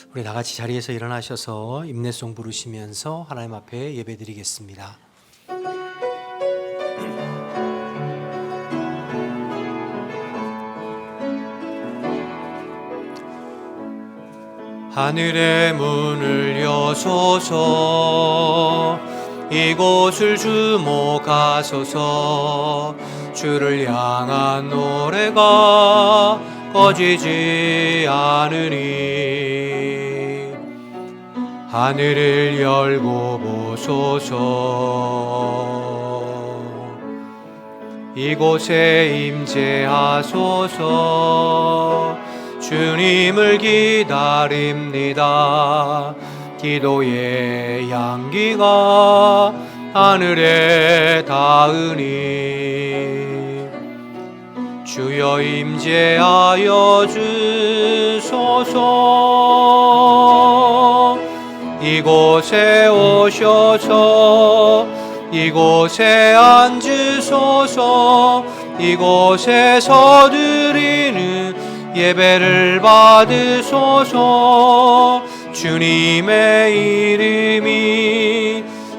우리 다 같이 자리에서 일어나셔서 임내송 부르시면서 하나님 앞에 예배드리겠습니다. 하늘의 문을 여소서, 이곳을 주목하소서. 주를 향한 노래가 꺼지지 않으니 하늘을 열고 보소서. 이곳에 임재하소서. 주님을 기다립니다. 기도의 향기가 하늘에 닿으니 주여 임재하여 주소서. 이곳에 오셔서 이곳에 앉으소서. 이곳에서 드리는 예배를 받으소서. 주님의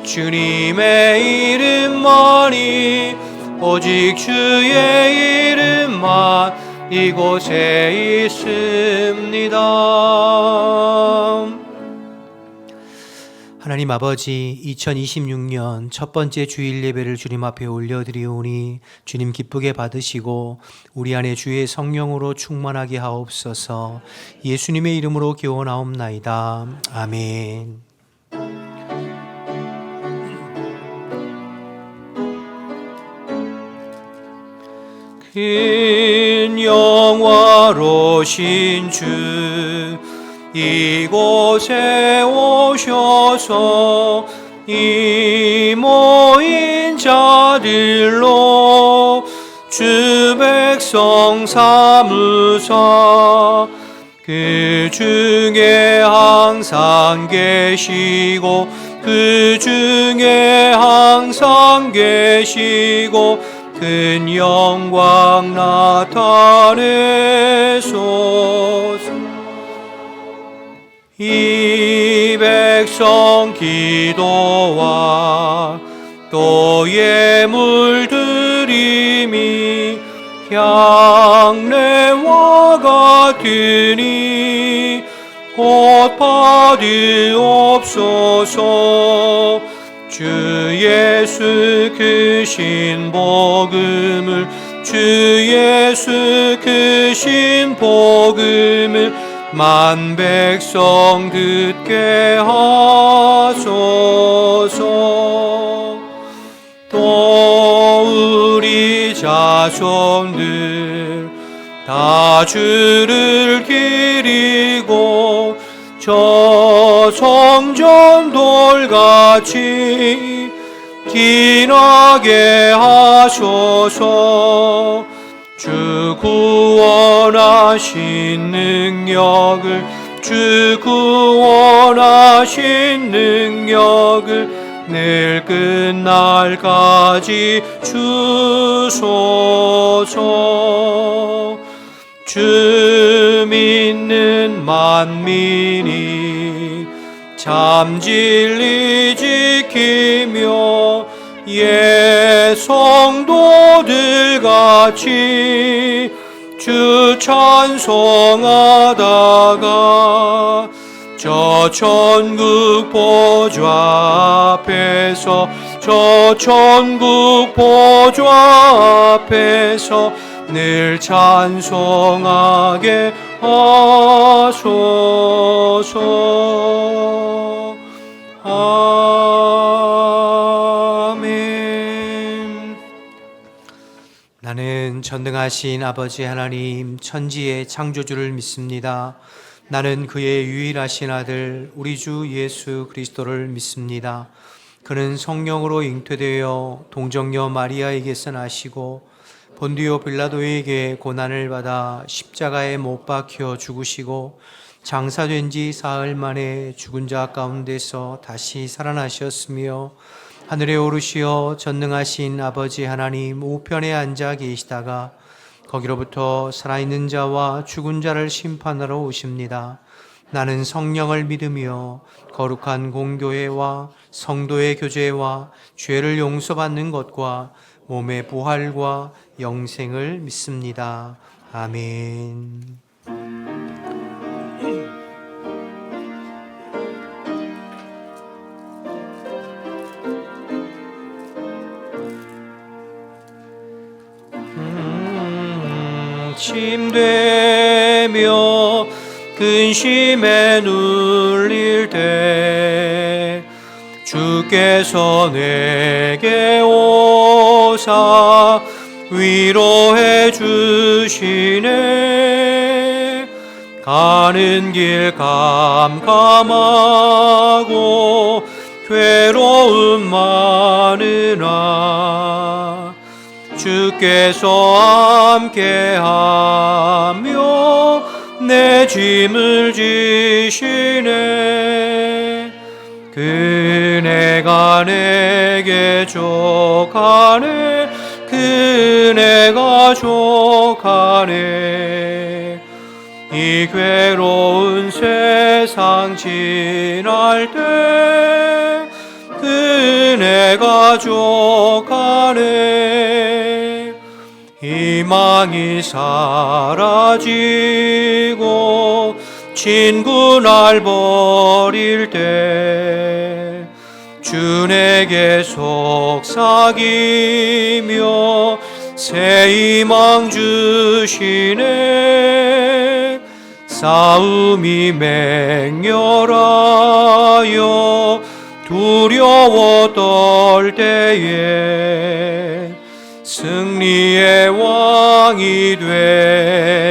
주님의 이름만이, 오직 주의 이름만 이곳에 있습니다. 하나님 아버지, 2026년 첫 번째 주일 예배를 주님 앞에 올려드리오니 주님 기쁘게 받으시고 우리 안에 주의 성령으로 충만하게 하옵소서. 예수님의 이름으로 기원하옵나이다. 아멘. 큰 영화로신 주, 이곳에 오셔서 이 모인 자들로 주 백성 삼으사 그 중에 항상 계시고 그 중에 항상 계시고 큰 영광 나타내소서. 이 백성 기도와 또 예물 드림이 향내와 같으니 곧 받으옵소서. 주 예수 크신 복음을, 주 예수 크신 복음을 만 백성 듣게 하소서. 또 우리 자손들 다 주를 기리고 저 성전돌같이 지나게 하소서. 주 구원하신 능력을, 주 구원하신 능력을 늘 끝날까지 주소서. 주 믿는 만민이 참 진리 지키며 예 성도들 같이 주 찬송하다가 저 천국 보좌 앞에서, 저 천국 보좌 앞에서 늘 찬송하게 하소서. 아멘. 나는 전능하신 아버지 하나님, 천지의 창조주를 믿습니다. 나는 그의 유일하신 아들 우리 주 예수 그리스도를 믿습니다. 그는 성령으로 잉태되어 동정녀 마리아에게서 나시고 본디오 빌라도에게 고난을 받아 십자가에 못 박혀 죽으시고 장사된 지 사흘 만에 죽은 자 가운데서 다시 살아나셨으며 하늘에 오르시어 전능하신 아버지 하나님 우편에 앉아 계시다가 거기로부터 살아있는 자와 죽은 자를 심판하러 오십니다. 나는 성령을 믿으며 거룩한 공교회와 성도의 교제와 죄를 용서받는 것과 몸의 부활과 영생을 믿습니다. 아멘. 침되며 근심에 눌릴 때 주께서 내게 오사 위로해 주시네. 가는 길 깜깜하고 괴로움 많으나 주께서 함께하며 내 짐을 지시네. 그네가 내게 족하네. 그네가 족하네. 이 괴로운 세상 지날 때 그네가 족하네. 희망이 사라지고 친구 날 버릴 때 주 내게 속삭이며 새 희망 주시네. 싸움이 맹렬하여 두려워 떨 때에 승리의 왕이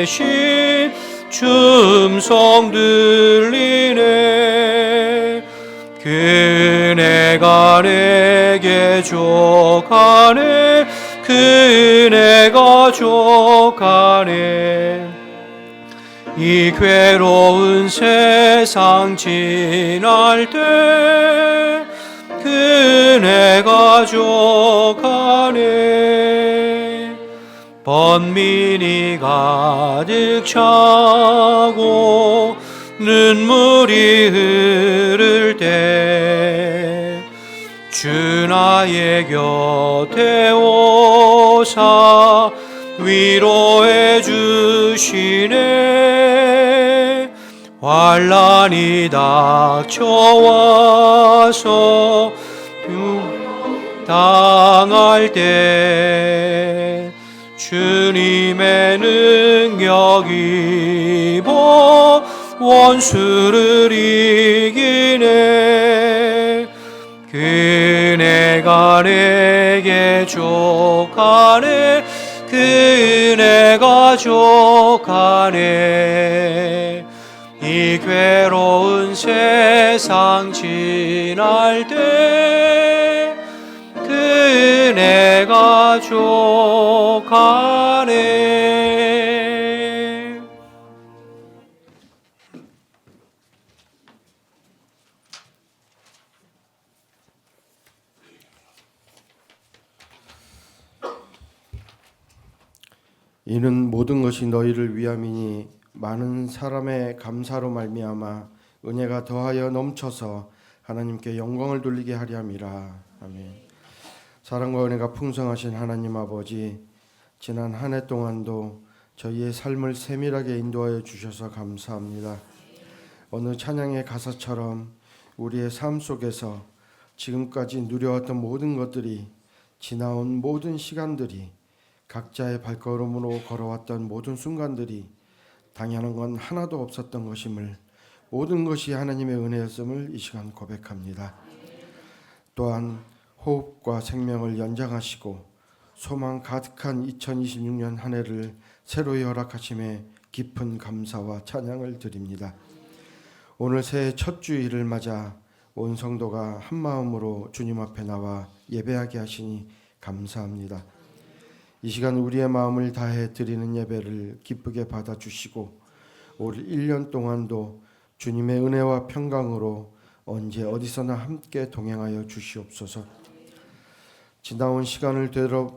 되신 주 음성 들리네. 그네가 내게 족하네. 그네가 족하네. 이 괴로운 세상 지날 때 그네가 족하네. 번민이 가득 차고 눈물이 흐를 때 주 나의 곁에 오사 위로해 주시네. 환난이 닥쳐와서 당할 때 주님의 능력 입어 원수를 이기네. 그네가 내게 족하네. 그네가 족하네. 이 괴로운 세상 지날 때 그네가 족하네. 이는 모든 것이 너희를 위함이니 많은 사람의 감사로 말미암아 은혜가 더하여 넘쳐서 하나님께 영광을 돌리게 하려 함이라. 아멘. 사랑과 은혜가 풍성하신 하나님 아버지, 지난 한 해 동안도 저희의 삶을 세밀하게 인도하여 주셔서 감사합니다. 어느 찬양의 가사처럼 우리의 삶 속에서 지금까지 누려왔던 모든 것들이, 지나온 모든 시간들이, 각자의 발걸음으로 걸어왔던 모든 순간들이 당연한 건 하나도 없었던 것임을, 모든 것이 하나님의 은혜였음을 이 시간 고백합니다. 또한 호흡과 생명을 연장하시고 소망 가득한 2026년 한 해를 새로이 허락하심에 깊은 감사와 찬양을 드립니다. 오늘 새해 첫 주일을 맞아 온 성도가 한 마음으로 주님 앞에 나와 예배하게 하시니 감사합니다. 이 시간 우리의 마음을 다해 드리는 예배를 기쁘게 받아주시고 올 1년 동안도 주님의 은혜와 평강으로 언제 어디서나 함께 동행하여 주시옵소서. 지나온 시간을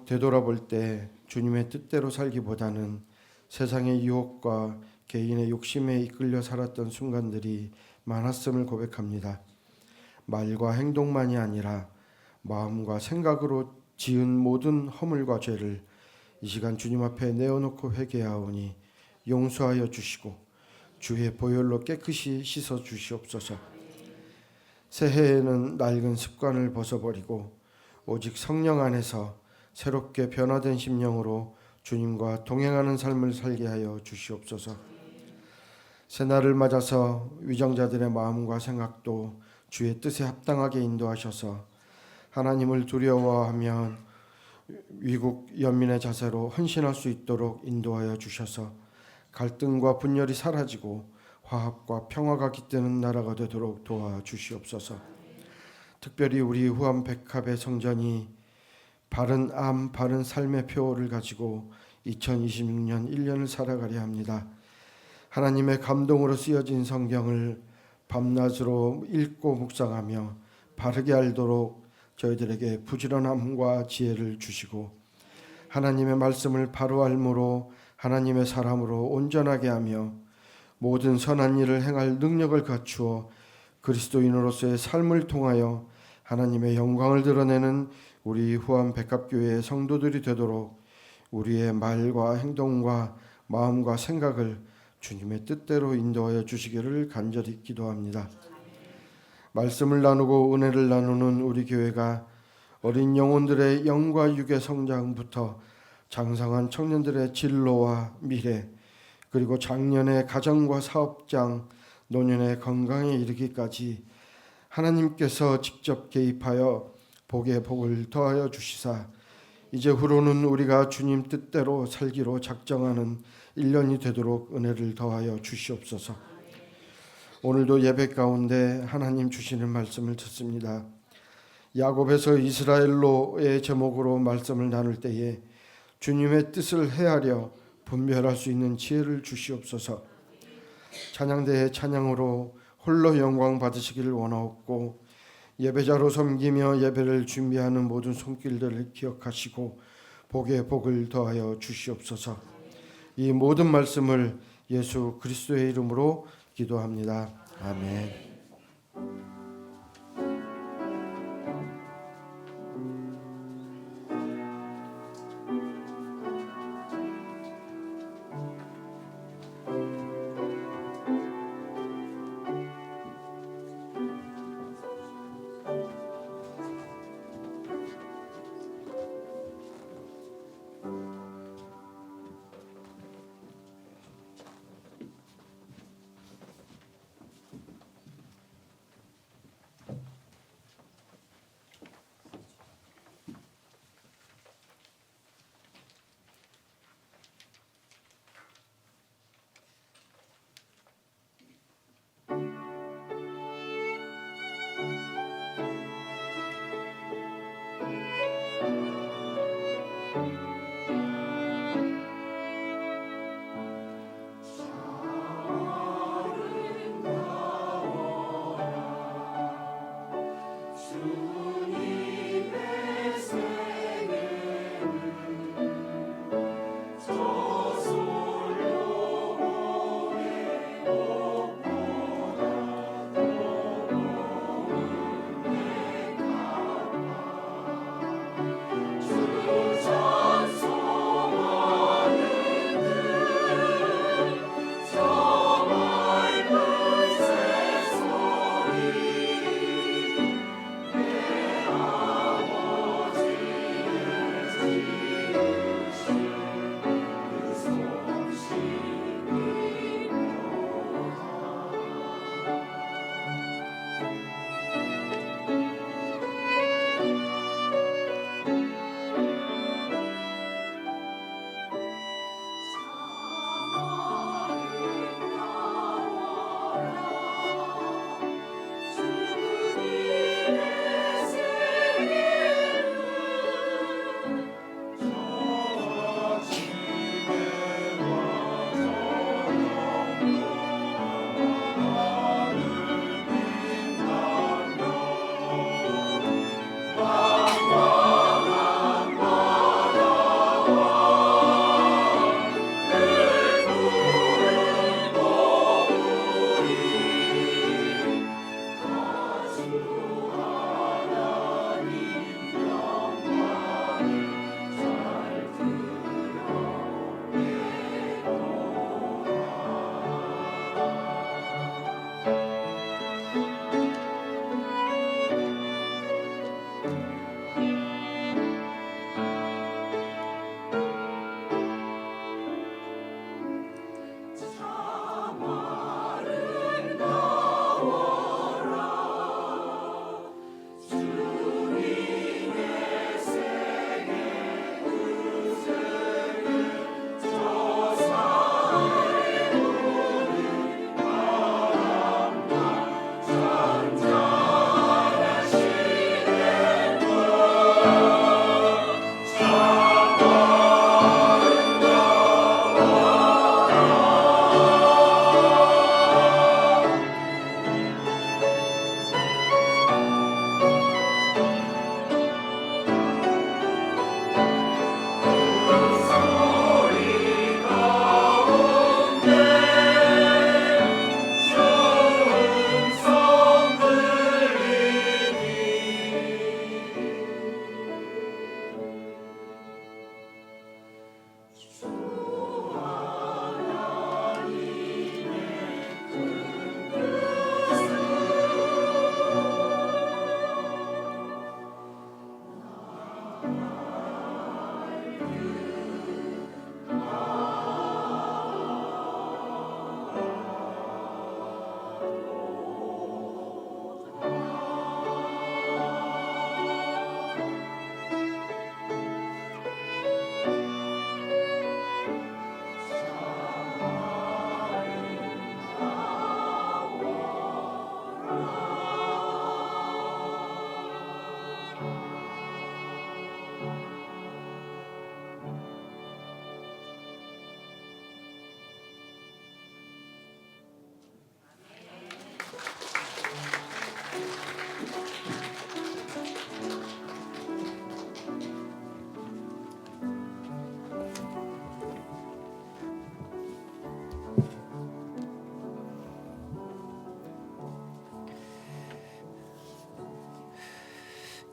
되돌아볼 때 주님의 뜻대로 살기보다는 세상의 유혹과 개인의 욕심에 이끌려 살았던 순간들이 많았음을 고백합니다. 말과 행동만이 아니라 마음과 생각으로 지은 모든 허물과 죄를 이 시간 주님 앞에 내어놓고 회개하오니 용서하여 주시고 주의 보혈로 깨끗이 씻어 주시옵소서. 새해에는 낡은 습관을 벗어버리고 오직 성령 안에서 새롭게 변화된 심령으로 주님과 동행하는 삶을 살게 하여 주시옵소서. 새날을 맞아서 위정자들의 마음과 생각도 주의 뜻에 합당하게 인도하셔서 하나님을 두려워하며 위국 연민의 자세로 헌신할 수 있도록 인도하여 주셔서 갈등과 분열이 사라지고 화합과 평화가 깃드는 나라가 되도록 도와주시옵소서. 특별히 우리 후암 백합의 성전이 바른 암, 바른 삶의 표를 가지고 2026년 1년을 살아가려 합니다. 하나님의 감동으로 쓰여진 성경을 밤낮으로 읽고 묵상하며 바르게 알도록 저희들에게 부지런함과 지혜를 주시고 하나님의 말씀을 바로 알므로 하나님의 사람으로 온전하게 하며 모든 선한 일을 행할 능력을 갖추어 그리스도인으로서의 삶을 통하여 하나님의 영광을 드러내는 우리 후암 백합교회의 성도들이 되도록 우리의 말과 행동과 마음과 생각을 주님의 뜻대로 인도하여 주시기를 간절히 기도합니다. 말씀을 나누고 은혜를 나누는 우리 교회가 어린 영혼들의 영과 육의 성장부터 장성한 청년들의 진로와 미래, 그리고 장년의 가정과 사업장, 노년의 건강에 이르기까지 하나님께서 직접 개입하여 복에 복을 더하여 주시사 이제 후로는 우리가 주님 뜻대로 살기로 작정하는 1년이 되도록 은혜를 더하여 주시옵소서. 오늘도 예배 가운데 하나님 주시는 말씀을 듣습니다. 야곱에서 이스라엘로의 제목으로 말씀을 나눌 때에 주님의 뜻을 헤아려 분별할 수 있는 지혜를 주시옵소서. 찬양대의 찬양으로 홀로 영광 받으시기를 원하옵고 예배자로 섬기며 예배를 준비하는 모든 손길들을 기억하시고 복에 복을 더하여 주시옵소서. 이 모든 말씀을 예수 그리스도의 이름으로 기도합니다. 아멘.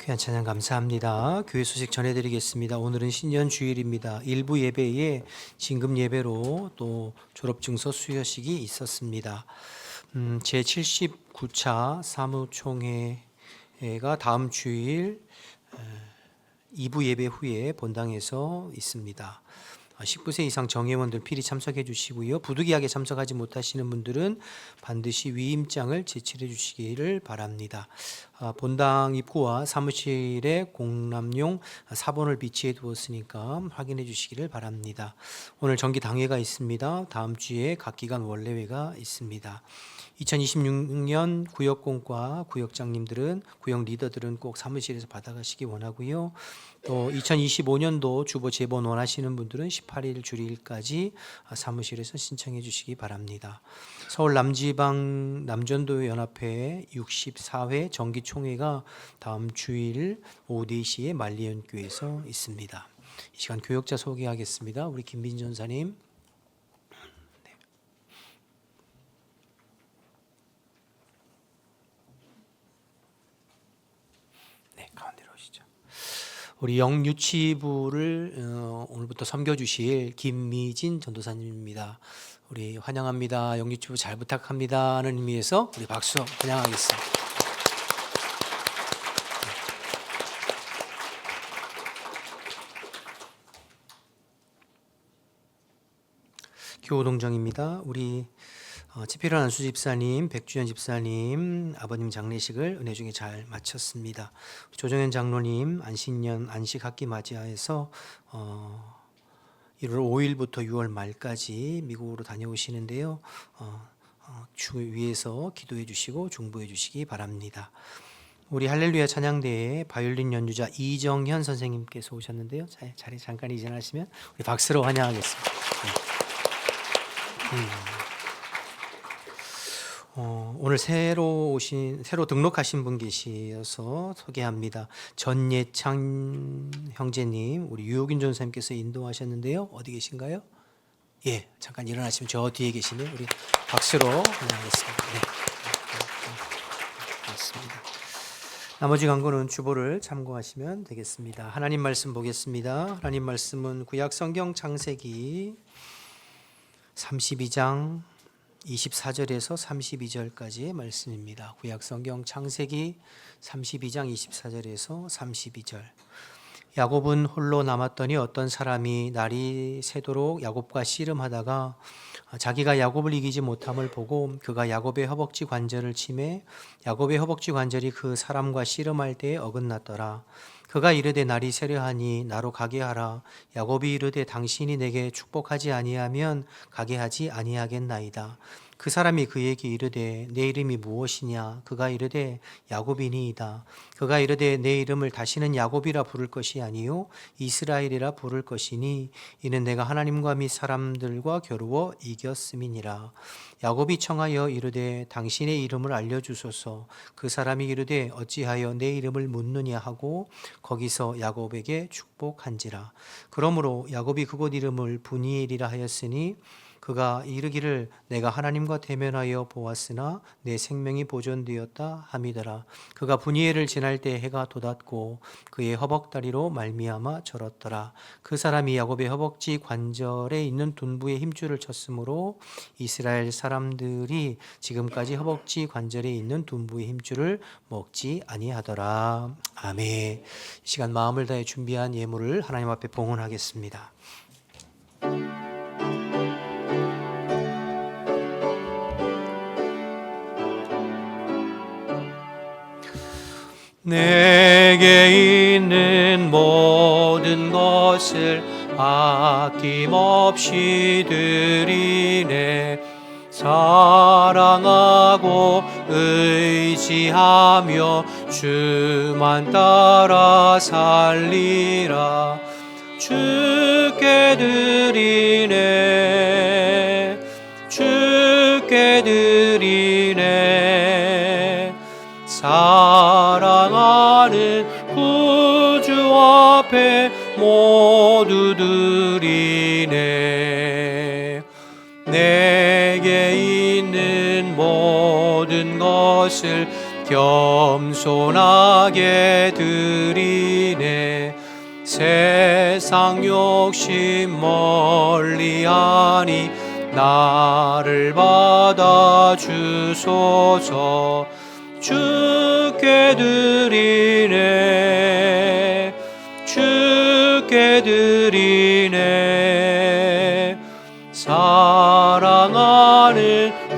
귀한 찬양 감사합니다. 교회 소식 전해드리겠습니다. 오늘은 신년 주일입니다. 일부 예배에 진금 예배로 또 졸업증서 수여식이 있었습니다. 제 79차 사무총회가 다음 주일 2부 예배 후에 본당에서 있습니다. 19세 이상 정회원들 필히 참석해 주시고요. 부득이하게 참석하지 못하시는 분들은 반드시 위임장을 제출해 주시기를 바랍니다. 본당 입구와 사무실에 공람용 사본을 비치해 두었으니까 확인해 주시기를 바랍니다. 오늘 정기 당회가 있습니다. 다음 주에 각 기관 원래회가 있습니다. 2026년 구역공과 구역장님들은, 구역 리더들은 꼭 사무실에서 받아가시기 원하고요. 또 2025년도 주보 제본 원하시는 분들은 18일 주일까지 사무실에서 신청해 주시기 바랍니다. 서울 남지방 남전도 연합회 64회 정기총회가 다음 주일 오후 4시에 만리연교에서 있습니다. 이 시간 교역자 소개하겠습니다. 우리 김빈 전사님. 가운데로 오시죠. 우리 영유치부를 오늘부터 섬겨주실 김미진 전도사님입니다. 우리 환영합니다. 영유치부 잘 부탁합니다 하는 의미에서 우리 박수 환영하겠습니다. 교우동정입니다. 우리 지필한 안수 집사님, 백주연 집사님 아버님 장례식을 은혜 중에 잘 마쳤습니다. 조정현 장로님 안식년 안식학기 맞이하여서 1월 5일부터 6월 말까지 미국으로 다녀오시는데요. 주위에서 기도해 주시고 중보해 주시기 바랍니다. 우리 할렐루야 찬양대에 바이올린 연주자 이정현 선생님께서 오셨는데요. 자리 잠깐 이전하시면 우리 박수로 환영하겠습니다. 오늘 새로 등록하신 분 계셔서 소개합니다. 전예창 형제님, 우리 유효균 전사님께서 인도하셨는데요. 어디 계신가요? 예, 잠깐 일어나시면 저 뒤에 계시면 우리 박수로 환영하겠습니다. 네, 맞습니다. 나머지 광고는 주보를 참고하시면 되겠습니다. 하나님 말씀 보겠습니다. 하나님 말씀은 구약 성경 창세기 32장 24절에서 32절까지의 말씀입니다. 구약 성경 창세기 32장 24절에서 32절. 야곱은 홀로 남았더니 어떤 사람이 날이 새도록 야곱과 씨름하다가 자기가 야곱을 이기지 못함을 보고 그가 야곱의 허벅지 관절을 치매 야곱의 허벅지 관절이 그 사람과 씨름할 때에 어긋났더라. 그가 이르되 날이 새려하니 나로 가게 하라. 야곱이 이르되 당신이 내게 축복하지 아니하면 가게 하지 아니하겠나이다. 그 사람이 그에게 이르되 내 이름이 무엇이냐? 그가 이르되 야곱이니이다. 그가 이르되 내 이름을 다시는 야곱이라 부를 것이 아니요 이스라엘이라 부를 것이니 이는 내가 하나님과 및 사람들과 겨루어 이겼음이니라. 야곱이 청하여 이르되 당신의 이름을 알려주소서. 그 사람이 이르되 어찌하여 내 이름을 묻느냐 하고 거기서 야곱에게 축복한지라. 그러므로 야곱이 그곳 이름을 브니엘이라 하였으니 그가 이르기를 내가 하나님과 대면하여 보았으나 내 생명이 보존되었다 함이더라. 그가 브니엘을 지날 때 해가 돋았고 그의 허벅다리로 말미암아 절었더라. 그 사람이 야곱의 허벅지 관절에 있는 둔부의 힘줄을 쳤으므로 이스라엘 사람들이 지금까지 허벅지 관절에 있는 둔부의 힘줄을 먹지 아니하더라. 아멘. 이 시간 마음을 다해 준비한 예물을 하나님 앞에 봉헌하겠습니다. 내게 있는 모든 것을 아낌없이 드리네. 사랑하고 의지하며 주만 따라 살리라. 주께 드리네. 주께 드리네. 사랑하는 구주 앞에 모두 드리네. 내게 있는 모든 것을 겸손하게 드리네. 세상 욕심 멀리하니 나를 받아 주소서. 주께 드리네, 주께 드리네. 사랑하는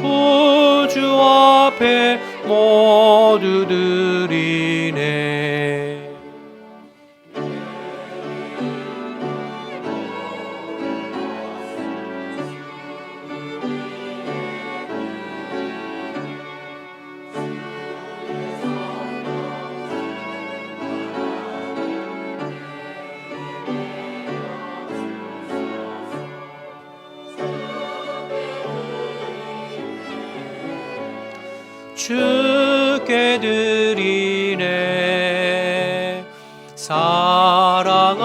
구주 앞에 모두 드리네. 주께 드리네. 사랑하는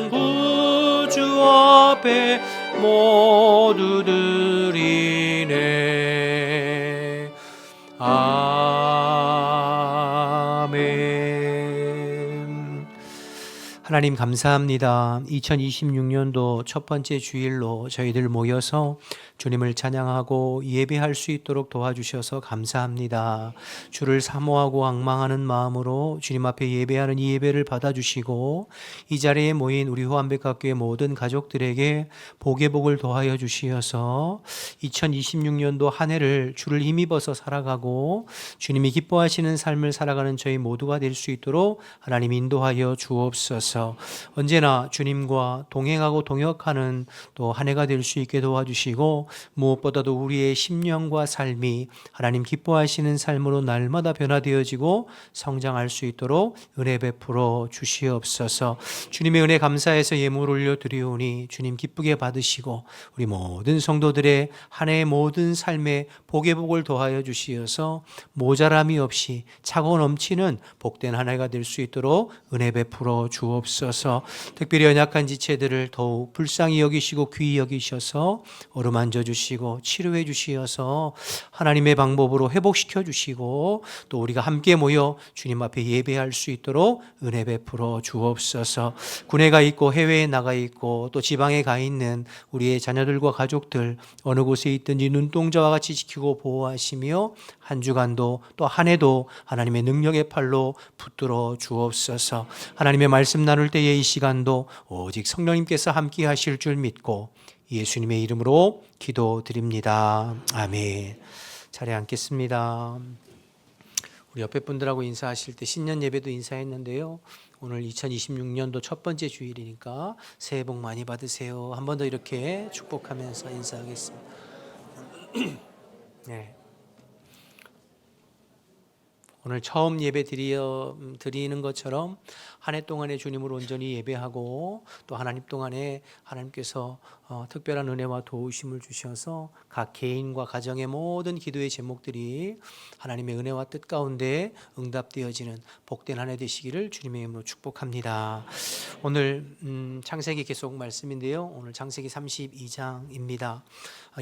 구주 앞에 모두 드리네. 아멘. 하나님 감사합니다. 2026년도 첫 번째 주일로 저희들 모여서 주님을 찬양하고 예배할 수 있도록 도와주셔서 감사합니다. 주를 사모하고 앙망하는 마음으로 주님 앞에 예배하는 이 예배를 받아주시고 이 자리에 모인 우리 호암백학교의 모든 가족들에게 복의 복을 더하여 주시어서 2026년도 한 해를 주를 힘입어서 살아가고 주님이 기뻐하시는 삶을 살아가는 저희 모두가 될 수 있도록 하나님 인도하여 주옵소서. 언제나 주님과 동행하고 동역하는 또 한 해가 될 수 있게 도와주시고 무엇보다도 우리의 심령과 삶이 하나님 기뻐하시는 삶으로 날마다 변화되어지고 성장할 수 있도록 은혜 베풀어 주시옵소서. 주님의 은혜 감사해서 예물 올려드리오니 주님 기쁘게 받으시고 우리 모든 성도들의 한 해의 모든 삶에 복의 복을 더하여 주시어서 모자람이 없이 차고 넘치는 복된 한 해가 될 수 있도록 은혜 베풀어 주옵소서. 특별히 연약한 지체들을 더욱 불쌍히 여기시고 귀히 여기셔서 어루만져 주시고 치료해 주시어서 하나님의 방법으로 회복시켜 주시고 또 우리가 함께 모여 주님 앞에 예배할 수 있도록 은혜 베풀어 주옵소서. 군에 가 있고 해외에 나가 있고 또 지방에 가 있는 우리의 자녀들과 가족들 어느 곳에 있든지 눈동자와 같이 지키고 보호하시며 한 주간도 또 한 해도 하나님의 능력의 팔로 붙들어 주옵소서. 하나님의 말씀 나눌 때의 이 시간도 오직 성령님께서 함께 하실 줄 믿고 예수님의 이름으로 기도드립니다. 아멘. 자리에 앉겠습니다. 우리 옆에 분들하고 인사하실 때 신년 예배도 인사했는데요. 오늘 2026년도 첫 번째 주일이니까 새해 복 많이 받으세요. 한 번 더 이렇게 축복하면서 인사하겠습니다. 네. 오늘 처음 예배 드리는 것처럼 한 해 동안에 주님을 온전히 예배하고 또 하나님 동안에 하나님께서 특별한 은혜와 도우심을 주셔서 각 개인과 가정의 모든 기도의 제목들이 하나님의 은혜와 뜻 가운데 응답되어지는 복된 한 해 되시기를 주님의 이름으로 축복합니다. 오늘 창세기 계속 말씀인데요. 오늘 창세기 32장입니다.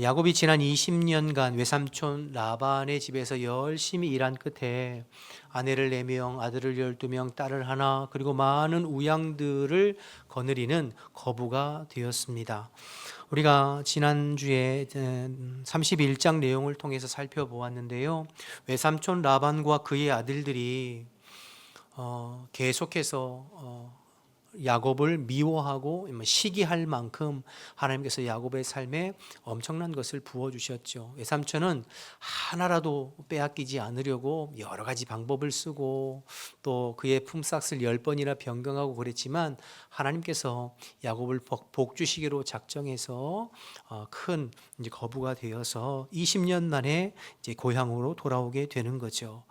야곱이 지난 20년간 외삼촌 라반의 집에서 열심히 일한 끝에 아내를 4명, 아들을 12명, 딸을 하나, 그리고 많은 우양들을 거느리는 거부가 되었습니다. 우리가 지난주에 31장 내용을 통해서 살펴보았는데요. 외삼촌 라반과 그의 아들들이 계속해서 야곱을 미워하고 시기할 만큼 하나님께서 야곱의 삶에 엄청난 것을 부어주셨죠. 외삼촌은 하나라도 빼앗기지 않으려고 여러 가지 방법을 쓰고 또 그의 품삯을 10번이나 변경하고 그랬지만 하나님께서 야곱을 복 주시기로 작정해서 큰 이제 거부가 되어서 20년 만에 이제 고향으로 돌아오게 되는 거죠.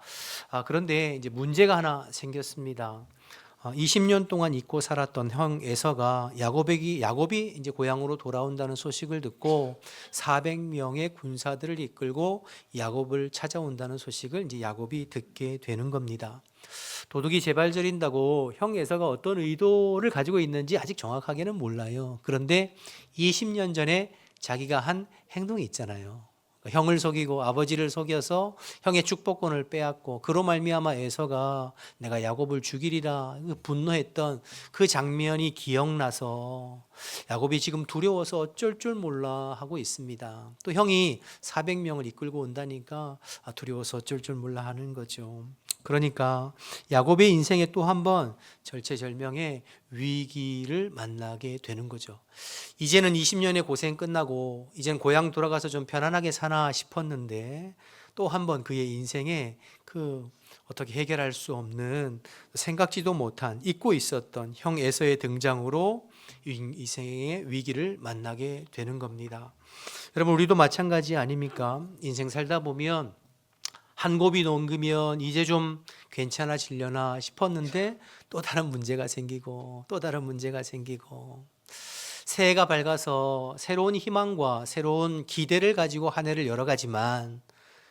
그런데 이제 문제가 하나 생겼습니다. 20년 동안 잊고 살았던 형 에서가 야곱이 이제 고향으로 돌아온다는 소식을 듣고 400명의 군사들을 이끌고 야곱을 찾아온다는 소식을 이제 야곱이 듣게 되는 겁니다. 도둑이 제발 저린다고 형 에서가 어떤 의도를 가지고 있는지 아직 정확하게는 몰라요. 그런데 20년 전에 자기가 한 행동이 있잖아요. 형을 속이고 아버지를 속여서 형의 축복권을 빼앗고 그로 말미암아 에서가 내가 야곱을 죽이리라 분노했던 그 장면이 기억나서 야곱이 지금 두려워서 어쩔 줄 몰라 하고 있습니다. 또 형이 400명을 이끌고 온다니까 두려워서 어쩔 줄 몰라 하는 거죠. 그러니까 야곱의 인생에 또 한 번 절체절명의 위기를 만나게 되는 거죠. 이제는 20년의 고생 끝나고 이제는 고향 돌아가서 좀 편안하게 사나 싶었는데 또 한 번 그의 인생에 그 어떻게 해결할 수 없는 생각지도 못한 잊고 있었던 형 에서의 등장으로 인생의 위기를 만나게 되는 겁니다. 여러분, 우리도 마찬가지 아닙니까? 인생 살다 보면 한 곱이 넘기면 이제 좀 괜찮아지려나 싶었는데 또 다른 문제가 생기고 또 다른 문제가 생기고 새해가 밝아서 새로운 희망과 새로운 기대를 가지고 한 해를 열어가지만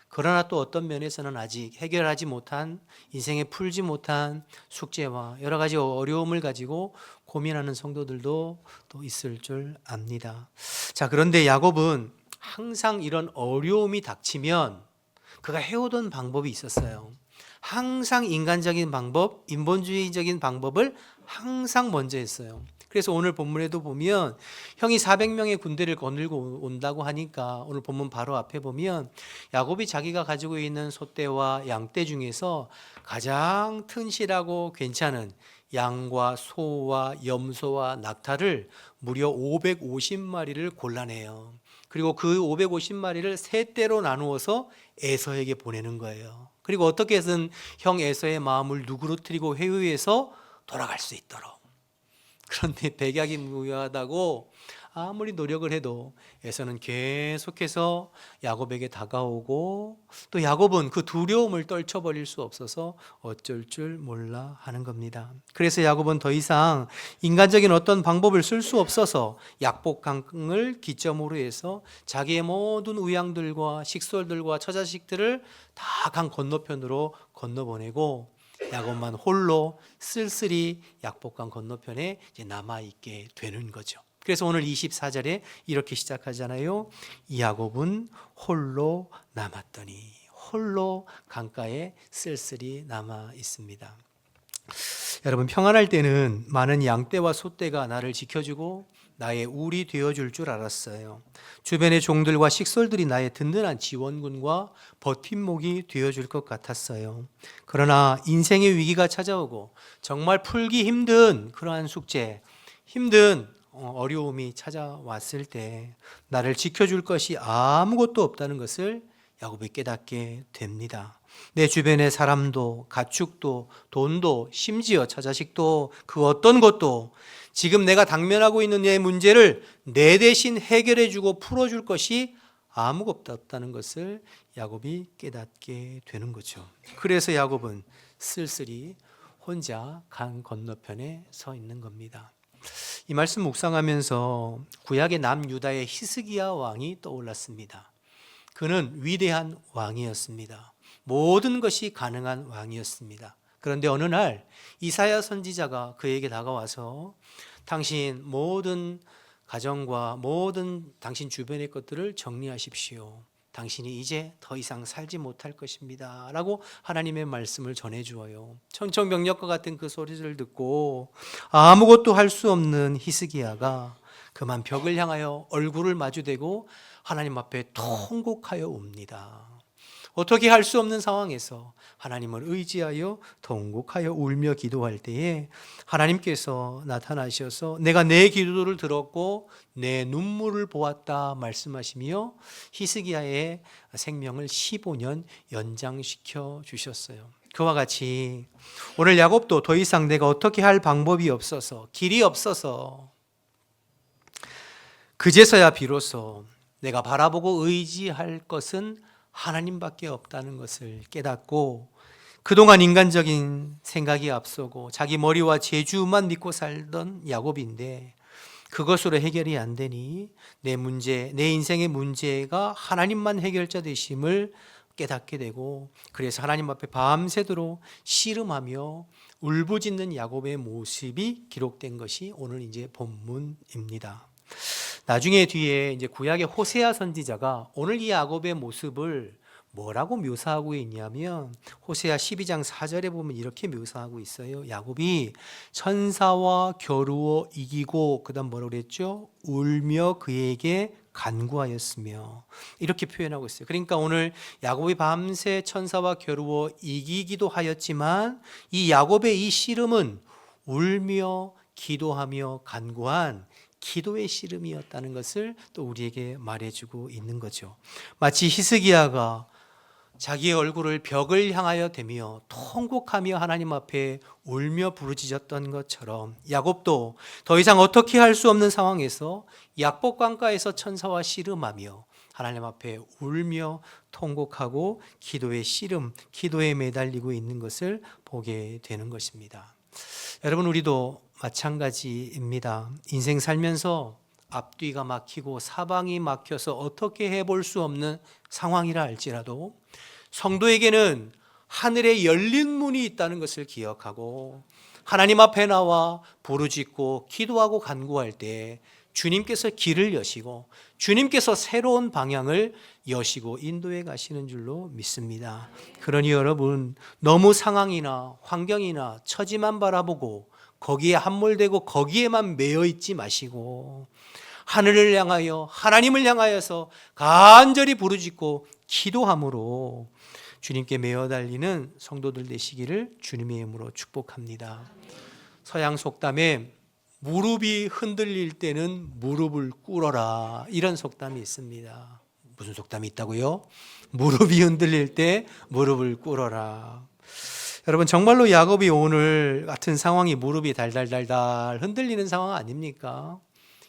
그러나 또 어떤 면에서는 아직 해결하지 못한 인생에 풀지 못한 숙제와 여러 가지 어려움을 가지고 고민하는 성도들도 또 있을 줄 압니다. 자, 그런데 야곱은 항상 이런 어려움이 닥치면 그가 해오던 방법이 있었어요. 항상 인간적인 방법, 인본주의적인 방법을 항상 먼저 했어요. 그래서 오늘 본문에도 보면 형이 400명의 군대를 거느리고 온다고 하니까 오늘 본문 바로 앞에 보면 야곱이 자기가 가지고 있는 소떼와 양떼 중에서 가장 튼실하고 괜찮은 양과 소와 염소와 낙타를 무려 550마리를 골라내요. 그리고 그 550마리를 세 떼로 나누어서 에서에게 보내는 거예요. 그리고 어떻게 해서든 형 에서의 마음을 누그러뜨리고 회유해서 돌아갈 수 있도록. 그런데 백약이 무효하다고 아무리 노력을 해도 에서는 계속해서 야곱에게 다가오고 또 야곱은 그 두려움을 떨쳐버릴 수 없어서 어쩔 줄 몰라 하는 겁니다. 그래서 야곱은 더 이상 인간적인 어떤 방법을 쓸 수 없어서 약복강을 기점으로 해서 자기의 모든 우양들과 식솔들과 처자식들을 다 강 건너편으로 건너보내고 야곱만 홀로 쓸쓸히 약복강 건너편에 이제 남아있게 되는 거죠. 그래서 오늘 24절에 이렇게 시작하잖아요. 야곱은 홀로 남았더니 홀로 강가에 쓸쓸히 남아 있습니다. 여러분, 평안할 때는 많은 양떼와 소떼가 나를 지켜주고 나의 울이 되어줄 줄 알았어요. 주변의 종들과 식솔들이 나의 든든한 지원군과 버팀목이 되어줄 것 같았어요. 그러나 인생의 위기가 찾아오고 정말 풀기 힘든 그러한 숙제, 힘든 어려움이 찾아왔을 때 나를 지켜줄 것이 아무것도 없다는 것을 야곱이 깨닫게 됩니다. 내 주변의 사람도 가축도 돈도 심지어 처자식도 그 어떤 것도 지금 내가 당면하고 있는 내 문제를 내 대신 해결해주고 풀어줄 것이 아무것도 없다는 것을 야곱이 깨닫게 되는 거죠. 그래서 야곱은 쓸쓸히 혼자 강 건너편에 서 있는 겁니다. 이 말씀 묵상하면서 구약의 남유다의 히스기야 왕이 떠올랐습니다. 그는 위대한 왕이었습니다. 모든 것이 가능한 왕이었습니다. 그런데 어느 날 이사야 선지자가 그에게 다가와서 당신 모든 가정과 모든 당신 주변의 것들을 정리하십시오. 당신이 이제 더 이상 살지 못할 것입니다 라고 하나님의 말씀을 전해주어요. 청천벽력과 같은 그 소리를 듣고 아무것도 할 수 없는 히스기야가 그만 벽을 향하여 얼굴을 마주대고 하나님 앞에 통곡하여 옵니다. 어떻게 할 수 없는 상황에서 하나님을 의지하여 통곡하여 울며 기도할 때에 하나님께서 나타나셔서 내가 내 기도를 들었고 내 눈물을 보았다 말씀하시며 히스기야의 생명을 15년 연장시켜 주셨어요. 그와 같이 오늘 야곱도 더 이상 내가 어떻게 할 방법이 없어서 길이 없어서 그제서야 비로소 내가 바라보고 의지할 것은 하나님밖에 없다는 것을 깨닫고 그동안 인간적인 생각이 앞서고 자기 머리와 재주만 믿고 살던 야곱인데 그것으로 해결이 안 되니 내 문제, 내 인생의 문제가 하나님만 해결자 되심을 깨닫게 되고 그래서 하나님 앞에 밤새도록 씨름하며 울부짖는 야곱의 모습이 기록된 것이 오늘 이제 본문입니다. 나중에 뒤에 이제 구약의 호세아 선지자가 오늘 이 야곱의 모습을 뭐라고 묘사하고 있냐면 호세아 12장 4절에 보면 이렇게 묘사하고 있어요. 야곱이 천사와 겨루어 이기고 그다음 뭐라고 그랬죠? 울며 그에게 간구하였으며 이렇게 표현하고 있어요. 그러니까 오늘 야곱이 밤새 천사와 겨루어 이기기도 하였지만 이 야곱의 이 씨름은 울며 기도하며 간구한 기도의 씨름이었다는 것을 또 우리에게 말해주고 있는 거죠. 마치 히스기야가 자기의 얼굴을 벽을 향하여 대며 통곡하며 하나님 앞에 울며 부르짖었던 것처럼 야곱도 더 이상 어떻게 할 수 없는 상황에서 약복강가에서 천사와 씨름하며 하나님 앞에 울며 통곡하고 기도의 씨름, 기도에 매달리고 있는 것을 보게 되는 것입니다. 여러분, 우리도 마찬가지입니다. 인생 살면서 앞뒤가 막히고 사방이 막혀서 어떻게 해볼 수 없는 상황이라 할지라도 성도에게는 하늘에 열린 문이 있다는 것을 기억하고 하나님 앞에 나와 부르짖고 기도하고 간구할 때 주님께서 길을 여시고 주님께서 새로운 방향을 여시고 인도해 가시는 줄로 믿습니다. 그러니 여러분, 너무 상황이나 환경이나 처지만 바라보고 거기에 함몰되고 거기에만 매여 있지 마시고 하늘을 향하여 하나님을 향하여서 간절히 부르짖고 기도함으로 주님께 매어 달리는 성도들 되시기를 주님의 이름으로 축복합니다. 서양 속담에 무릎이 흔들릴 때는 무릎을 꿇어라, 이런 속담이 있습니다. 무슨 속담이 있다고요? 무릎이 흔들릴 때 무릎을 꿇어라. 여러분, 정말로 야곱이 오늘 같은 상황이 무릎이 달달달달 흔들리는 상황 아닙니까?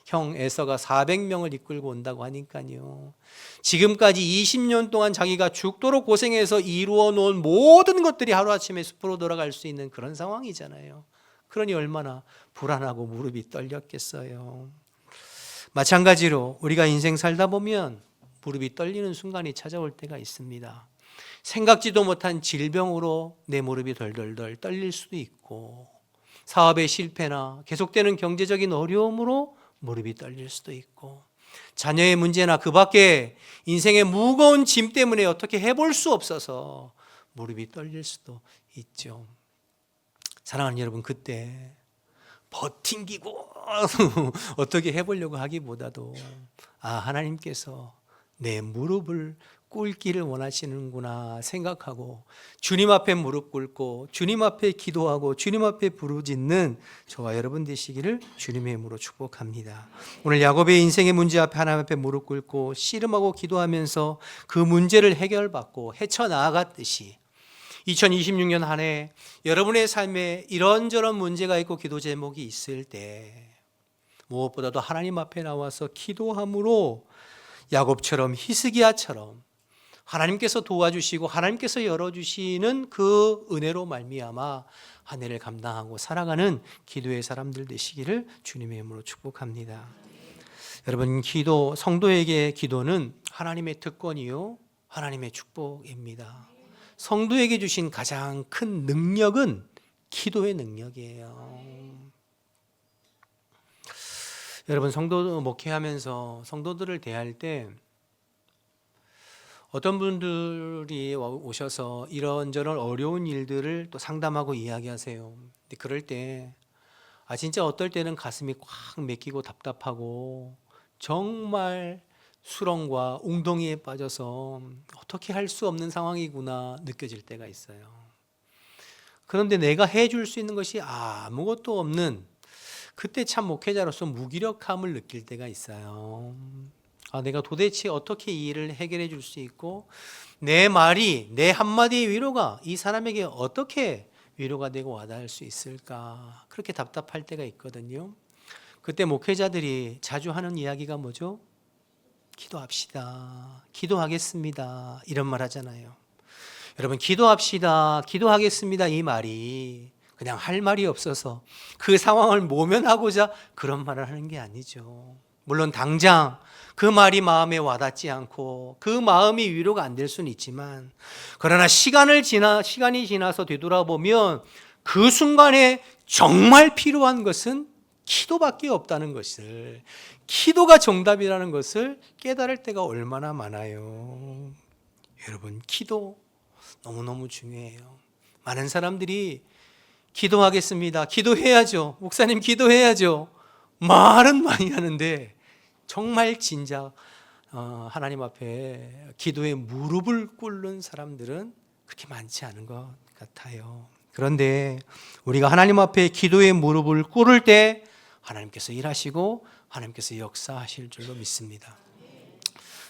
형 에서가 400명을 이끌고 온다고 하니까요. 지금까지 20년 동안 자기가 죽도록 고생해서 이루어 놓은 모든 것들이 하루아침에 숲으로 돌아갈 수 있는 그런 상황이잖아요. 그러니 얼마나 불안하고 무릎이 떨렸겠어요. 마찬가지로 우리가 인생 살다 보면 무릎이 떨리는 순간이 찾아올 때가 있습니다. 생각지도 못한 질병으로 내 무릎이 덜덜덜 떨릴 수도 있고, 사업의 실패나 계속되는 경제적인 어려움으로 무릎이 떨릴 수도 있고, 자녀의 문제나 그 밖에 인생의 무거운 짐 때문에 어떻게 해볼 수 없어서 무릎이 떨릴 수도 있죠. 사랑하는 여러분, 그때 버팅기고 어떻게 해보려고 하기보다도 하나님께서 내 무릎을 꿇기를 원하시는구나 생각하고 주님 앞에 무릎 꿇고 주님 앞에 기도하고 주님 앞에 부르짖는 저와 여러분 되시기를 주님의 이름으로 축복합니다. 오늘 야곱의 인생의 문제 앞에 하나님 앞에 무릎 꿇고 씨름하고 기도하면서 그 문제를 해결받고 헤쳐나아갔듯이 2026년 한 해 여러분의 삶에 이런저런 문제가 있고 기도 제목이 있을 때 무엇보다도 하나님 앞에 나와서 기도함으로 야곱처럼 히스기야처럼 하나님께서 도와주시고 하나님께서 열어주시는 그 은혜로 말미암아 한 해를 감당하고 살아가는 기도의 사람들 되시기를 주님의 이름으로 축복합니다. 여러분, 기도, 성도에게 기도는 하나님의 특권이요 하나님의 축복입니다. 성도에게 주신 가장 큰 능력은 기도의 능력이에요. 여러분, 성도 목회하면서 성도들을 대할 때 어떤 분들이 오셔서 이런저런 어려운 일들을 또 상담하고 이야기하세요. 근데 그럴 때 진짜 어떨 때는 가슴이 꽉 맥히고 답답하고 정말 수렁과 웅덩이에 빠져서 어떻게 할 수 없는 상황이구나 느껴질 때가 있어요. 그런데 내가 해줄 수 있는 것이 아무것도 없는 그때 참 목회자로서 무기력함을 느낄 때가 있어요. 내가 도대체 어떻게 이 일을 해결해 줄 수 있고 내 말이, 내 한마디의 위로가 이 사람에게 어떻게 위로가 되고 와닿을 수 있을까, 그렇게 답답할 때가 있거든요. 그때 목회자들이 자주 하는 이야기가 뭐죠? 기도합시다, 기도하겠습니다, 이런 말 하잖아요. 여러분, 기도합시다, 기도하겠습니다, 이 말이 그냥 할 말이 없어서 그 상황을 모면하고자 그런 말을 하는 게 아니죠. 물론 당장 그 말이 마음에 와닿지 않고 그 마음이 위로가 안 될 수는 있지만, 그러나 시간이 지나서 되돌아보면 그 순간에 정말 필요한 것은 기도밖에 없다는 것을, 기도가 정답이라는 것을 깨달을 때가 얼마나 많아요. 여러분, 기도 너무너무 중요해요. 많은 사람들이 기도하겠습니다, 기도해야죠, 목사님 기도해야죠, 말은 많이 하는데 정말 진작 하나님 앞에 기도에 무릎을 꿇는 사람들은 그렇게 많지 않은 것 같아요. 그런데 우리가 하나님 앞에 기도의 무릎을 꿇을 때 하나님께서 일하시고 하나님께서 역사하실 줄로 믿습니다.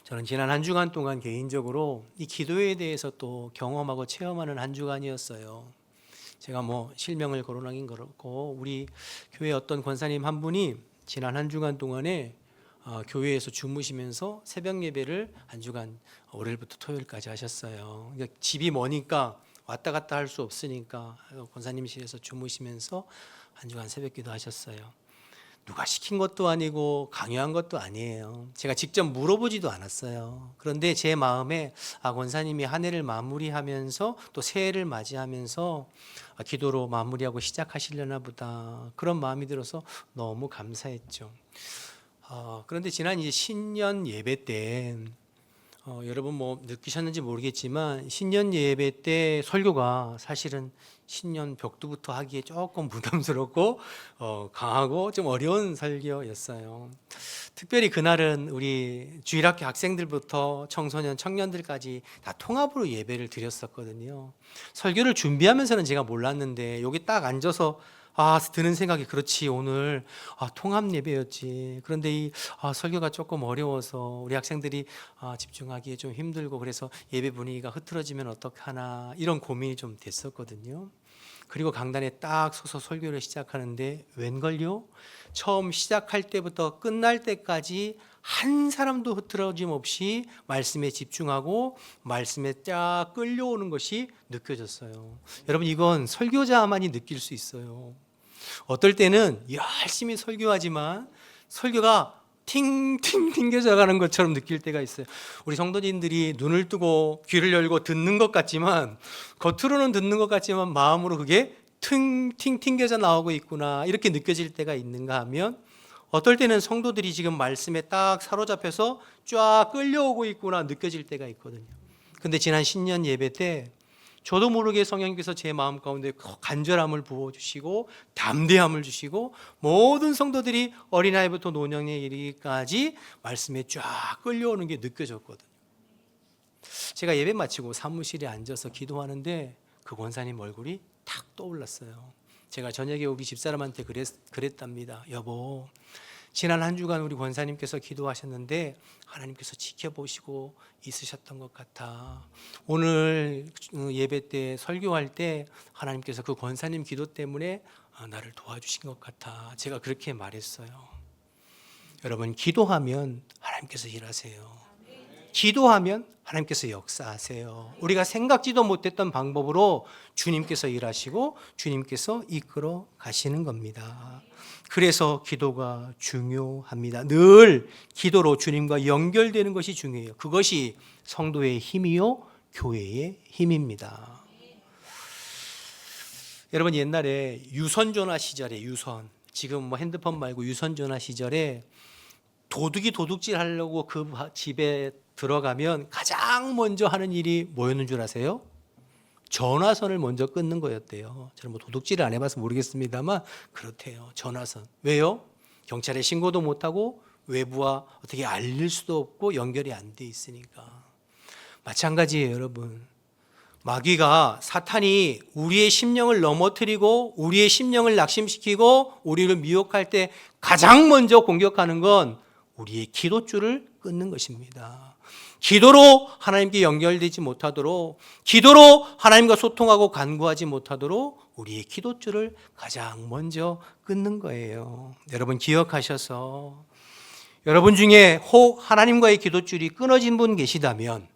저는 지난 한 주간 동안 개인적으로 이 기도에 대해서 또 경험하고 체험하는 한 주간이었어요. 제가 실명을 거론하긴 그렇고, 우리 교회 어떤 권사님 한 분이 지난 한 주간 동안에 교회에서 주무시면서 새벽 예배를 한 주간 월요일부터 토요일까지 하셨어요. 그러니까 집이 머니까 왔다 갔다 할 수 없으니까 권사님실에서 주무시면서 한 주간 새벽기도 하셨어요. 누가 시킨 것도 아니고 강요한 것도 아니에요. 제가 직접 물어보지도 않았어요. 그런데 제 마음에 권사님이 한 해를 마무리하면서 또 새해를 맞이하면서 기도로 마무리하고 시작하시려나 보다, 그런 마음이 들어서 너무 감사했죠. 그런데 지난 이제 신년 예배 때 여러분 느끼셨는지 모르겠지만, 신년 예배 때 설교가 사실은 신년 벽두부터 하기에 조금 부담스럽고 강하고 좀 어려운 설교였어요. 특별히 그날은 우리 주일학교 학생들부터 청소년, 청년들까지 다 통합으로 예배를 드렸었거든요. 설교를 준비하면서는 제가 몰랐는데 여기 딱 앉아서 드는 생각이, 그렇지, 오늘 통합 예배였지. 그런데 이 설교가 조금 어려워서 우리 학생들이 집중하기에 좀 힘들고, 그래서 예배 분위기가 흐트러지면 어떡하나, 이런 고민이 좀 됐었거든요. 그리고 강단에 딱 서서 설교를 시작하는데 웬걸요? 처음 시작할 때부터 끝날 때까지 한 사람도 흐트러짐 없이 말씀에 집중하고 말씀에 쫙 끌려오는 것이 느껴졌어요. 여러분, 이건 설교자만이 느낄 수 있어요. 어떨 때는 열심히 설교하지만 설교가 팅팅 튕겨져 가는 것처럼 느낄 때가 있어요. 우리 성도님들이 눈을 뜨고 귀를 열고 듣는 것 같지만, 겉으로는 듣는 것 같지만 마음으로 그게 팅팅 튕겨져 나오고 있구나, 이렇게 느껴질 때가 있는가 하면, 어떨 때는 성도들이 지금 말씀에 딱 사로잡혀서 쫙 끌려오고 있구나 느껴질 때가 있거든요. 근데 지난 신년 예배 때 저도 모르게 성령님께서 제 마음 가운데 간절함을 부어주시고 담대함을 주시고, 모든 성도들이 어린아이부터 노년에 이르기까지 말씀에 쫙 끌려오는 게 느껴졌거든요. 제가 예배 마치고 사무실에 앉아서 기도하는데 그 권사님 얼굴이 탁 떠올랐어요. 제가 저녁에 우리 집사람한테 그랬답니다. 여보, 지난 한 주간 우리 권사님께서 기도하셨는데 하나님께서 지켜보시고 있으셨던 것 같아. 오늘 예배 때 설교할 때 하나님께서 그 권사님 기도 때문에 나를 도와주신 것 같아. 제가 그렇게 말했어요. 여러분, 기도하면 하나님께서 일하세요. 기도하면 하나님께서 역사하세요. 우리가 생각지도 못했던 방법으로 주님께서 일하시고 주님께서 이끌어 가시는 겁니다. 그래서 기도가 중요합니다. 늘 기도로 주님과 연결되는 것이 중요해요. 그것이 성도의 힘이요 교회의 힘입니다. 여러분, 옛날에 유선전화 시절에, 지금 핸드폰 말고 유선전화 시절에 도둑이 도둑질 하려고 그 집에 들어가면 가장 먼저 하는 일이 뭐였는 줄 아세요? 전화선을 먼저 끊는 거였대요. 저는 도둑질을 안 해봐서 모르겠습니다만 그렇대요. 전화선. 왜요? 경찰에 신고도 못하고 외부와 어떻게 알릴 수도 없고 연결이 안 돼 있으니까. 마찬가지예요, 여러분. 마귀가, 사탄이 우리의 심령을 넘어뜨리고 우리의 심령을 낙심시키고 우리를 미혹할 때 가장 먼저 공격하는 건 우리의 기도줄을 끊는 것입니다. 기도로 하나님께 연결되지 못하도록, 기도로 하나님과 소통하고 간구하지 못하도록 우리의 기도줄을 가장 먼저 끊는 거예요. 여러분, 기억하셔서 여러분 중에 혹 하나님과의 기도줄이 끊어진 분 계시다면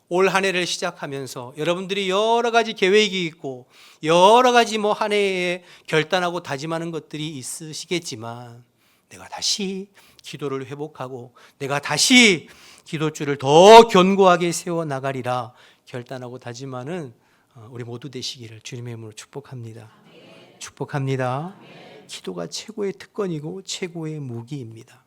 올 한 해를 시작하면서 여러분들이 여러 가지 계획이 있고 여러 가지 한 해에 결단하고 다짐하는 것들이 있으시겠지만, 내가 다시 기도를 회복하고 내가 다시 기도줄을 더 견고하게 세워나가리라 결단하고 다짐하는 우리 모두 되시기를 주님의 이름으로 축복합니다. 축복합니다. 기도가 최고의 특권이고 최고의 무기입니다.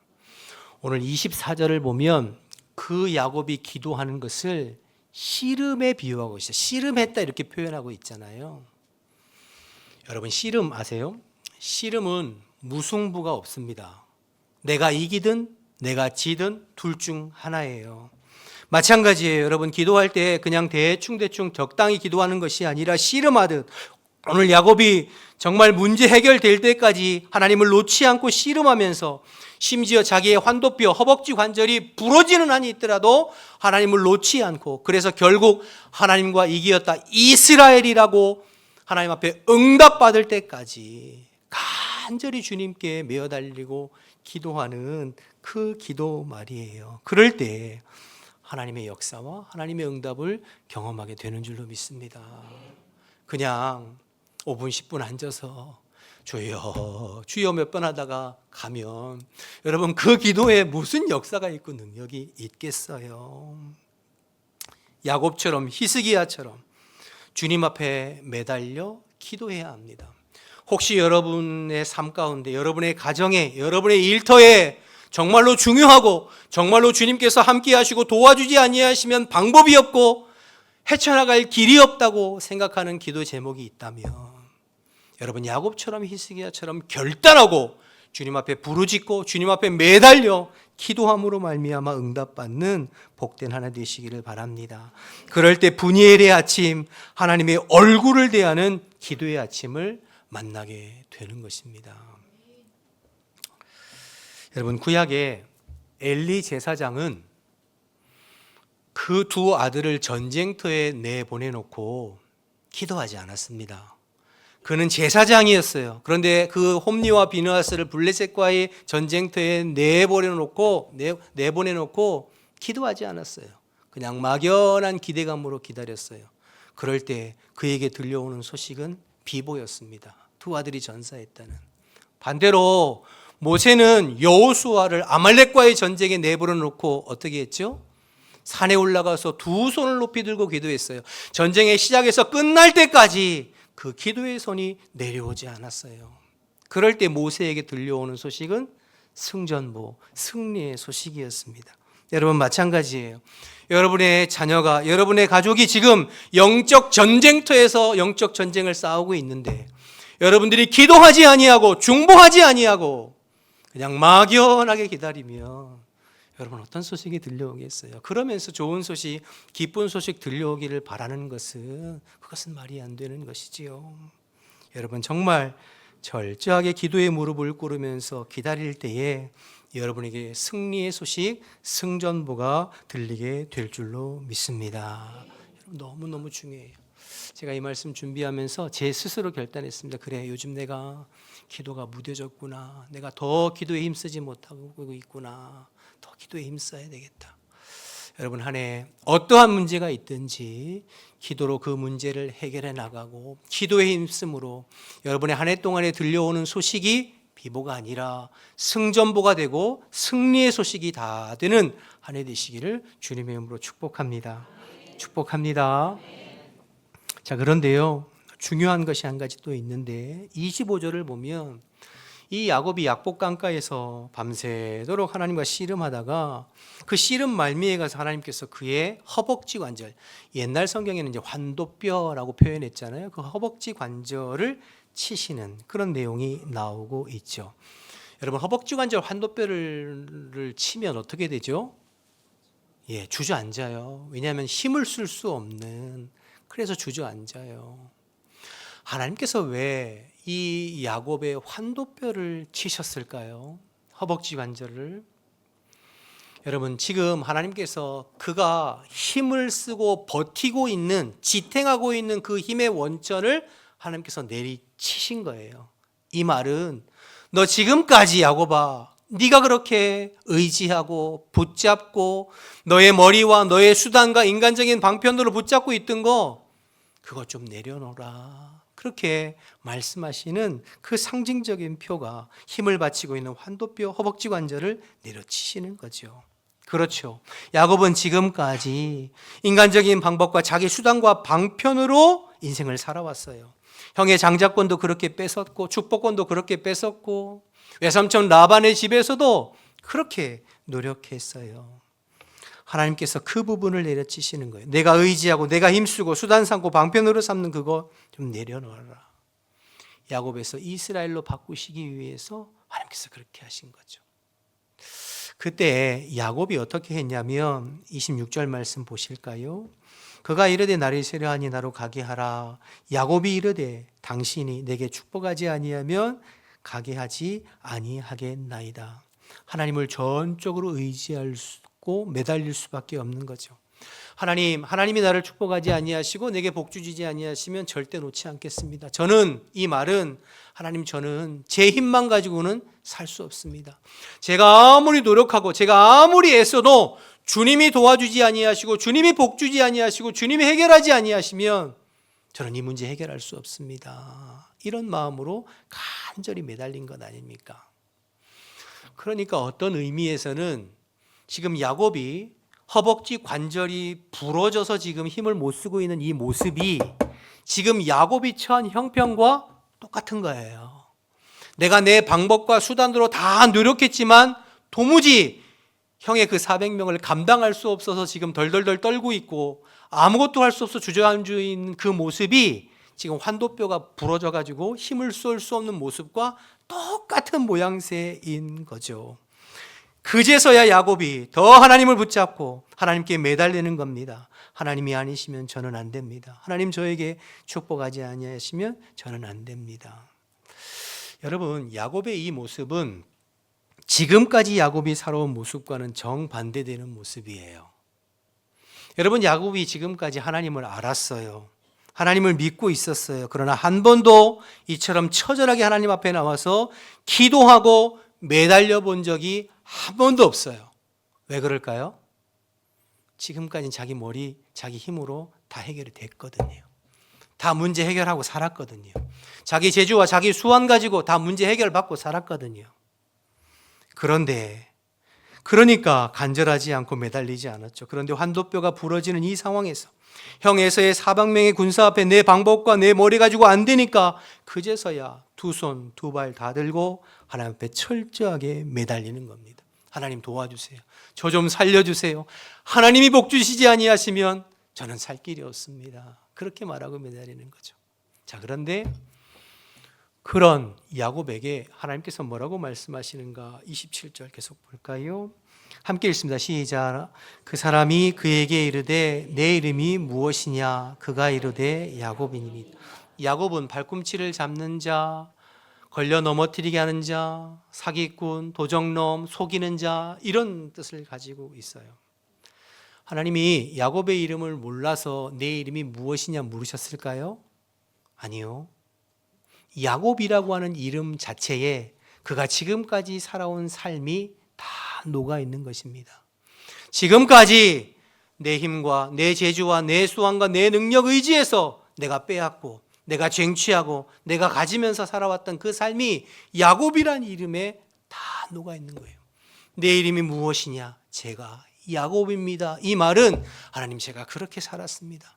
오늘 24절을 보면 그 야곱이 기도하는 것을 씨름에 비유하고 있어요. 씨름했다 이렇게 표현하고 있잖아요. 여러분 씨름 아세요? 씨름은 무승부가 없습니다. 내가 이기든 내가 지든 둘 중 하나예요. 마찬가지예요. 여러분 기도할 때 그냥 대충 적당히 기도하는 것이 아니라 씨름하듯 오늘 야곱이 정말 문제 해결될 때까지 하나님을 놓지 않고 씨름하면서 심지어 자기의 환도뼈, 허벅지 관절이 부러지는 한이 있더라도 하나님을 놓지 않고 그래서 결국 하나님과 이기었다. 이스라엘이라고 하나님 앞에 응답받을 때까지 간절히 주님께 매어달리고 기도하는 그 기도 말이에요. 그럴 때 하나님의 역사와 하나님의 응답을 경험하게 되는 줄로 믿습니다. 그냥 5분 10분 앉아서 주여 주여 몇 번 하다가 가면 여러분 그 기도에 무슨 역사가 있고 능력이 있겠어요. 야곱처럼 히스기야처럼 주님 앞에 매달려 기도해야 합니다. 혹시 여러분의 삶 가운데 여러분의 가정에 여러분의 일터에 정말로 중요하고 정말로 주님께서 함께 하시고 도와주지 아니하시면 방법이 없고 헤쳐나갈 길이 없다고 생각하는 기도 제목이 있다면 여러분 야곱처럼 히스기야처럼 결단하고 주님 앞에 부르짖고 주님 앞에 매달려 기도함으로 말미암아 응답받는 복된 하나 되시기를 바랍니다. 그럴 때 분이엘의 아침 하나님의 얼굴을 대하는 기도의 아침을 만나게 되는 것입니다. 여러분 구약의 엘리 제사장은 그 두 아들을 전쟁터에 내보내놓고 기도하지 않았습니다. 그는 제사장이었어요. 그런데 그 홈리와 비느하스를 블레셋과의 전쟁터에 내보내놓고 기도하지 않았어요. 그냥 막연한 기대감으로 기다렸어요. 그럴 때 그에게 들려오는 소식은 비보였습니다. 두 아들이 전사했다는. 반대로 모세는 여호수아를 아말렉과의 전쟁에 내버려놓고 어떻게 했죠? 산에 올라가서 두 손을 높이 들고 기도했어요. 전쟁의 시작에서 끝날 때까지 그 기도의 손이 내려오지 않았어요. 그럴 때 모세에게 들려오는 소식은 승전보, 승리의 소식이었습니다. 여러분 마찬가지예요. 여러분의 자녀가, 여러분의 가족이 지금 영적 전쟁터에서 영적 전쟁을 싸우고 있는데 여러분들이 기도하지 아니하고 중보하지 아니하고 그냥 막연하게 기다리면 여러분 어떤 소식이 들려오겠어요? 그러면서 좋은 소식, 기쁜 소식 들려오기를 바라는 것은 그것은 말이 안 되는 것이지요. 여러분 정말 철저하게 기도의 무릎을 꿇으면서 기다릴 때에 여러분에게 승리의 소식, 승전보가 들리게 될 줄로 믿습니다. 여러분 너무너무 중요해요. 제가 이 말씀 준비하면서 제 스스로 결단했습니다. 그래, 요즘 내가 기도가 무뎌졌구나. 내가 더 기도에 힘쓰지 못하고 있구나. 더 기도에 힘써야 되겠다. 여러분 한 해 어떠한 문제가 있든지 기도로 그 문제를 해결해 나가고 기도에 힘쓰므로 여러분의 한 해 동안에 들려오는 소식이 비보가 아니라 승전보가 되고 승리의 소식이 다 되는 한 해 되시기를 주님의 이름으로 축복합니다. 축복합니다. 자, 그런데요, 중요한 것이 한 가지 또 있는데 25절을 보면 이 야곱이 약복 강가에서 밤새도록 하나님과 씨름하다가 그 씨름 말미에 가서 하나님께서 그의 허벅지 관절, 옛날 성경에는 이제 환도뼈라고 표현했잖아요. 그 허벅지 관절을 치시는 그런 내용이 나오고 있죠. 여러분 허벅지 관절 환도뼈를 치면 어떻게 되죠? 예, 주저앉아요. 왜냐하면 힘을 쓸 수 없는, 그래서 주저앉아요. 하나님께서 왜 이 야곱의 환도뼈를 치셨을까요? 허벅지 관절을. 여러분 지금 하나님께서 그가 힘을 쓰고 버티고 있는, 지탱하고 있는 그 힘의 원천을 하나님께서 내리치신 거예요. 이 말은 너 지금까지 야곱아, 네가 그렇게 의지하고 붙잡고 너의 머리와 너의 수단과 인간적인 방편으로 붙잡고 있던 거 그거 좀 내려놓으라. 그렇게 말씀하시는 그 상징적인 표가 힘을 바치고 있는 환도뼈, 허벅지 관절을 내려치시는 거죠. 그렇죠. 야곱은 지금까지 인간적인 방법과 자기 수단과 방편으로 인생을 살아왔어요. 형의 장자권도 그렇게 뺏었고 축복권도 그렇게 뺏었고 외삼촌 라반의 집에서도 그렇게 노력했어요. 하나님께서 그 부분을 내려치시는 거예요. 내가 의지하고 내가 힘쓰고 수단 삼고 방편으로 삼는 그거 좀 내려놓아라. 야곱에서 이스라엘로 바꾸시기 위해서 하나님께서 그렇게 하신 거죠. 그때 야곱이 어떻게 했냐면 26절 말씀 보실까요? 그가 이르되 나를 세려하니 나로 가게 하라. 야곱이 이르되 당신이 내게 축복하지 아니하면 가게 하지 아니하겠나이다. 하나님을 전적으로 의지하고 매달릴 수밖에 없는 거죠. 하나님이 나를 축복하지 아니하시고 내게 복 주지 아니하시면 절대 놓지 않겠습니다. 저는 이 말은 하나님, 저는 제 힘만 가지고는 살 수 없습니다. 제가 아무리 노력하고 제가 아무리 애써도 주님이 도와주지 아니하시고 주님이 복 주지 아니하시고 주님이 해결하지 아니하시면 저는 이 문제 해결할 수 없습니다. 이런 마음으로 간절히 매달린 것 아닙니까? 그러니까 어떤 의미에서는 지금 야곱이 허벅지 관절이 부러져서 지금 힘을 못 쓰고 있는 이 모습이 지금 야곱이 처한 형편과 똑같은 거예요. 내가 내 방법과 수단으로 다 노력했지만 도무지 형의 그 400명을 감당할 수 없어서 지금 덜덜덜 떨고 있고 아무것도 할 수 없어 주저앉아 있는 그 모습이 지금 환도뼈가 부러져 가지고 힘을 쏠 수 없는 모습과 똑같은 모양새인 거죠. 그제서야 야곱이 더 하나님을 붙잡고 하나님께 매달리는 겁니다. 하나님이 아니시면 저는 안 됩니다. 하나님 저에게 축복하지 아니하시면 저는 안 됩니다. 여러분, 야곱의 이 모습은 지금까지 야곱이 살아온 모습과는 정반대되는 모습이에요. 여러분, 야곱이 지금까지 하나님을 알았어요. 하나님을 믿고 있었어요. 그러나 한 번도 이처럼 처절하게 하나님 앞에 나와서 기도하고 매달려 본 적이 한 번도 없어요. 왜 그럴까요? 지금까지는 자기 머리, 자기 힘으로 다 해결이 됐거든요. 다 문제 해결하고 살았거든요. 자기 재주와 자기 수완 가지고 다 문제 해결받고 살았거든요. 그러니까 간절하지 않고 매달리지 않았죠. 그런데 환도뼈가 부러지는 이 상황에서 형 에서의 400명의 군사 앞에 내 방법과 내 머리 가지고 안 되니까 그제서야 두 손, 두 발 다 들고 하나님 앞에 철저하게 매달리는 겁니다. 하나님 도와주세요. 저 좀 살려주세요. 하나님이 복 주시지 아니하시면 저는 살 길이 없습니다. 그렇게 말하고 매달리는 거죠. 자, 그런데 그런 야곱에게 하나님께서 뭐라고 말씀하시는가? 27절 계속 볼까요? 함께 읽습니다. 시작. 그 사람이 그에게 이르되 내 이름이 무엇이냐? 그가 이르되 야곱이니라. 야곱은 발꿈치를 잡는 자, 걸려 넘어뜨리게 하는 자, 사기꾼, 도적놈, 속이는 자, 이런 뜻을 가지고 있어요. 하나님이 야곱의 이름을 몰라서 내 이름이 무엇이냐 물으셨을까요? 아니요. 야곱이라고 하는 이름 자체에 그가 지금까지 살아온 삶이 다 녹아 있는 것입니다. 지금까지 내 힘과 내 재주와 내 수완과 내 능력 의지에서 내가 빼앗고 내가 쟁취하고 내가 가지면서 살아왔던 그 삶이 야곱이란 이름에 다 녹아 있는 거예요. 내 이름이 무엇이냐? 제가 야곱입니다. 이 말은 하나님, 제가 그렇게 살았습니다.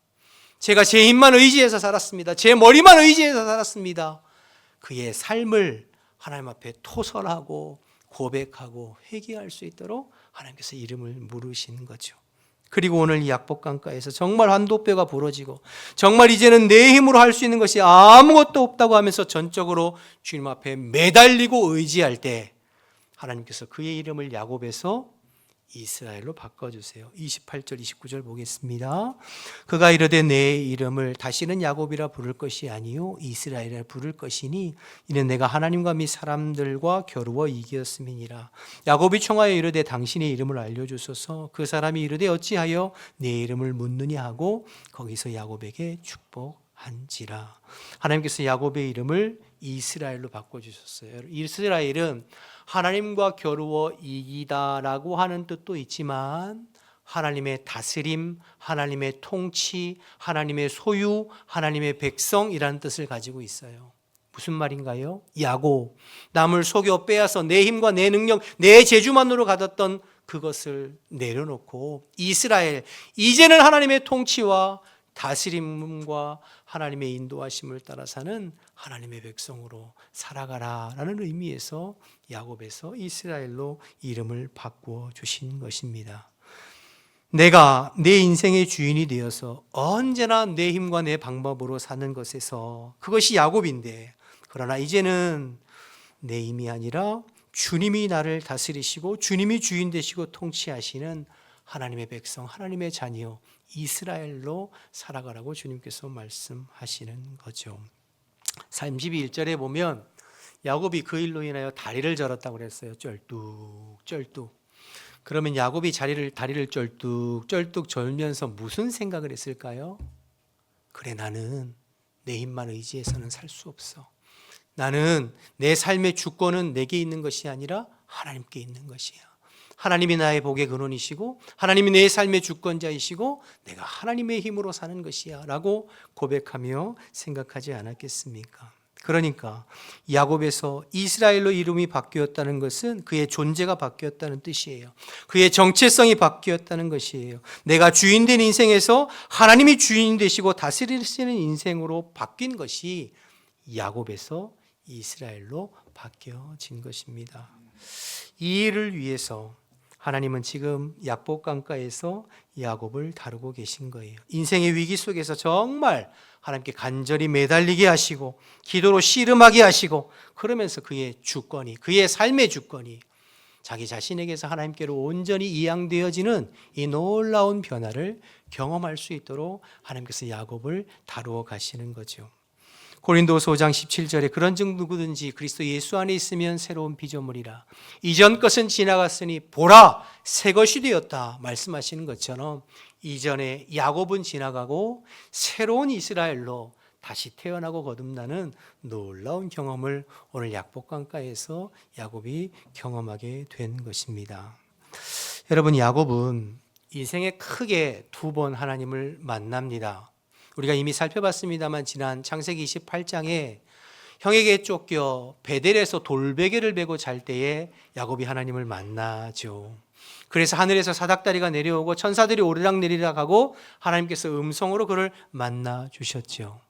제가 제 힘만 의지해서 살았습니다. 제 머리만 의지해서 살았습니다. 그의 삶을 하나님 앞에 토설하고 고백하고 회개할 수 있도록 하나님께서 이름을 물으시는 거죠. 그리고 오늘 이 약복강가에서 정말 환도뼈가 부러지고 정말 이제는 내 힘으로 할 수 있는 것이 아무것도 없다고 하면서 전적으로 주님 앞에 매달리고 의지할 때 하나님께서 그의 이름을 야곱에서 이스라엘로 바꿔주세요. 28절 29절 보겠습니다. 그가 이르되 내 이름을 다시는 야곱이라 부를 것이 아니요 이스라엘이라 부를 것이니 이는 내가 하나님과 및 사람들과 겨루어 이기었음이니라. 야곱이 청하여 이르되 당신의 이름을 알려주소서. 그 사람이 이르되 어찌하여 내 이름을 묻느냐 하고 거기서 야곱에게 축복한지라. 하나님께서 야곱의 이름을 이스라엘로 바꿔주셨어요. 이스라엘은 하나님과 겨루어 이기다라고 하는 뜻도 있지만 하나님의 다스림, 하나님의 통치, 하나님의 소유, 하나님의 백성이라는 뜻을 가지고 있어요. 무슨 말인가요? 야곱, 남을 속여 빼앗아 내 힘과 내 능력, 내 재주만으로 가졌던 그것을 내려놓고 이스라엘, 이제는 하나님의 통치와 다스림과 하나님의 인도하심을 따라 사는 하나님의 백성으로 살아가라라는 의미에서 야곱에서 이스라엘로 이름을 바꾸어 주신 것입니다. 내가 내 인생의 주인이 되어서 언제나 내 힘과 내 방법으로 사는 것에서 그것이 야곱인데, 그러나 이제는 내 힘이 아니라 주님이 나를 다스리시고 주님이 주인 되시고 통치하시는 하나님의 백성, 하나님의 자녀 이스라엘로 살아가라고 주님께서 말씀하시는 거죠. 31절에 보면 야곱이 그 일로 인하여 다리를 절었다고 그랬어요. 쩔뚝. 그러면 야곱이 다리를 쩔뚝 절면서 무슨 생각을 했을까요? 그래, 나는 내 힘만 의지해서는 살 수 없어. 나는 내 삶의 주권은 내게 있는 것이 아니라 하나님께 있는 것이야. 하나님이 나의 복의 근원이시고 하나님이 내 삶의 주권자이시고 내가 하나님의 힘으로 사는 것이야 라고 고백하며 생각하지 않았겠습니까? 그러니까 야곱에서 이스라엘로 이름이 바뀌었다는 것은 그의 존재가 바뀌었다는 뜻이에요. 그의 정체성이 바뀌었다는 것이에요. 내가 주인된 인생에서 하나님이 주인 되시고 다스리시는 인생으로 바뀐 것이 야곱에서 이스라엘로 바뀌어진 것입니다. 이 일을 위해서 하나님은 지금 약복강가에서 야곱을 다루고 계신 거예요. 인생의 위기 속에서 정말 하나님께 간절히 매달리게 하시고 기도로 씨름하게 하시고, 그러면서 그의 주권이, 그의 삶의 주권이 자기 자신에게서 하나님께로 온전히 이양되어지는 이 놀라운 변화를 경험할 수 있도록 하나님께서 야곱을 다루어 가시는 거죠. 고린도서 5장 17절에 그런즉 누구든지 그리스도 예수 안에 있으면 새로운 피조물이라 이전 것은 지나갔으니 보라 새 것이 되었다 말씀하시는 것처럼, 이전에 야곱은 지나가고 새로운 이스라엘로 다시 태어나고 거듭나는 놀라운 경험을 오늘 약복강가에서 야곱이 경험하게 된 것입니다. 여러분, 야곱은 인생에 크게 두 번 하나님을 만납니다. 우리가 이미 살펴봤습니다만 지난 창세기 28장에 형에게 쫓겨 베델에서 돌베개를 베고 잘 때에 야곱이 하나님을 만나죠. 그래서 하늘에서 사닥다리가 내려오고 천사들이 오르락내리락 하고 하나님께서 음성으로 그를 만나 주셨죠.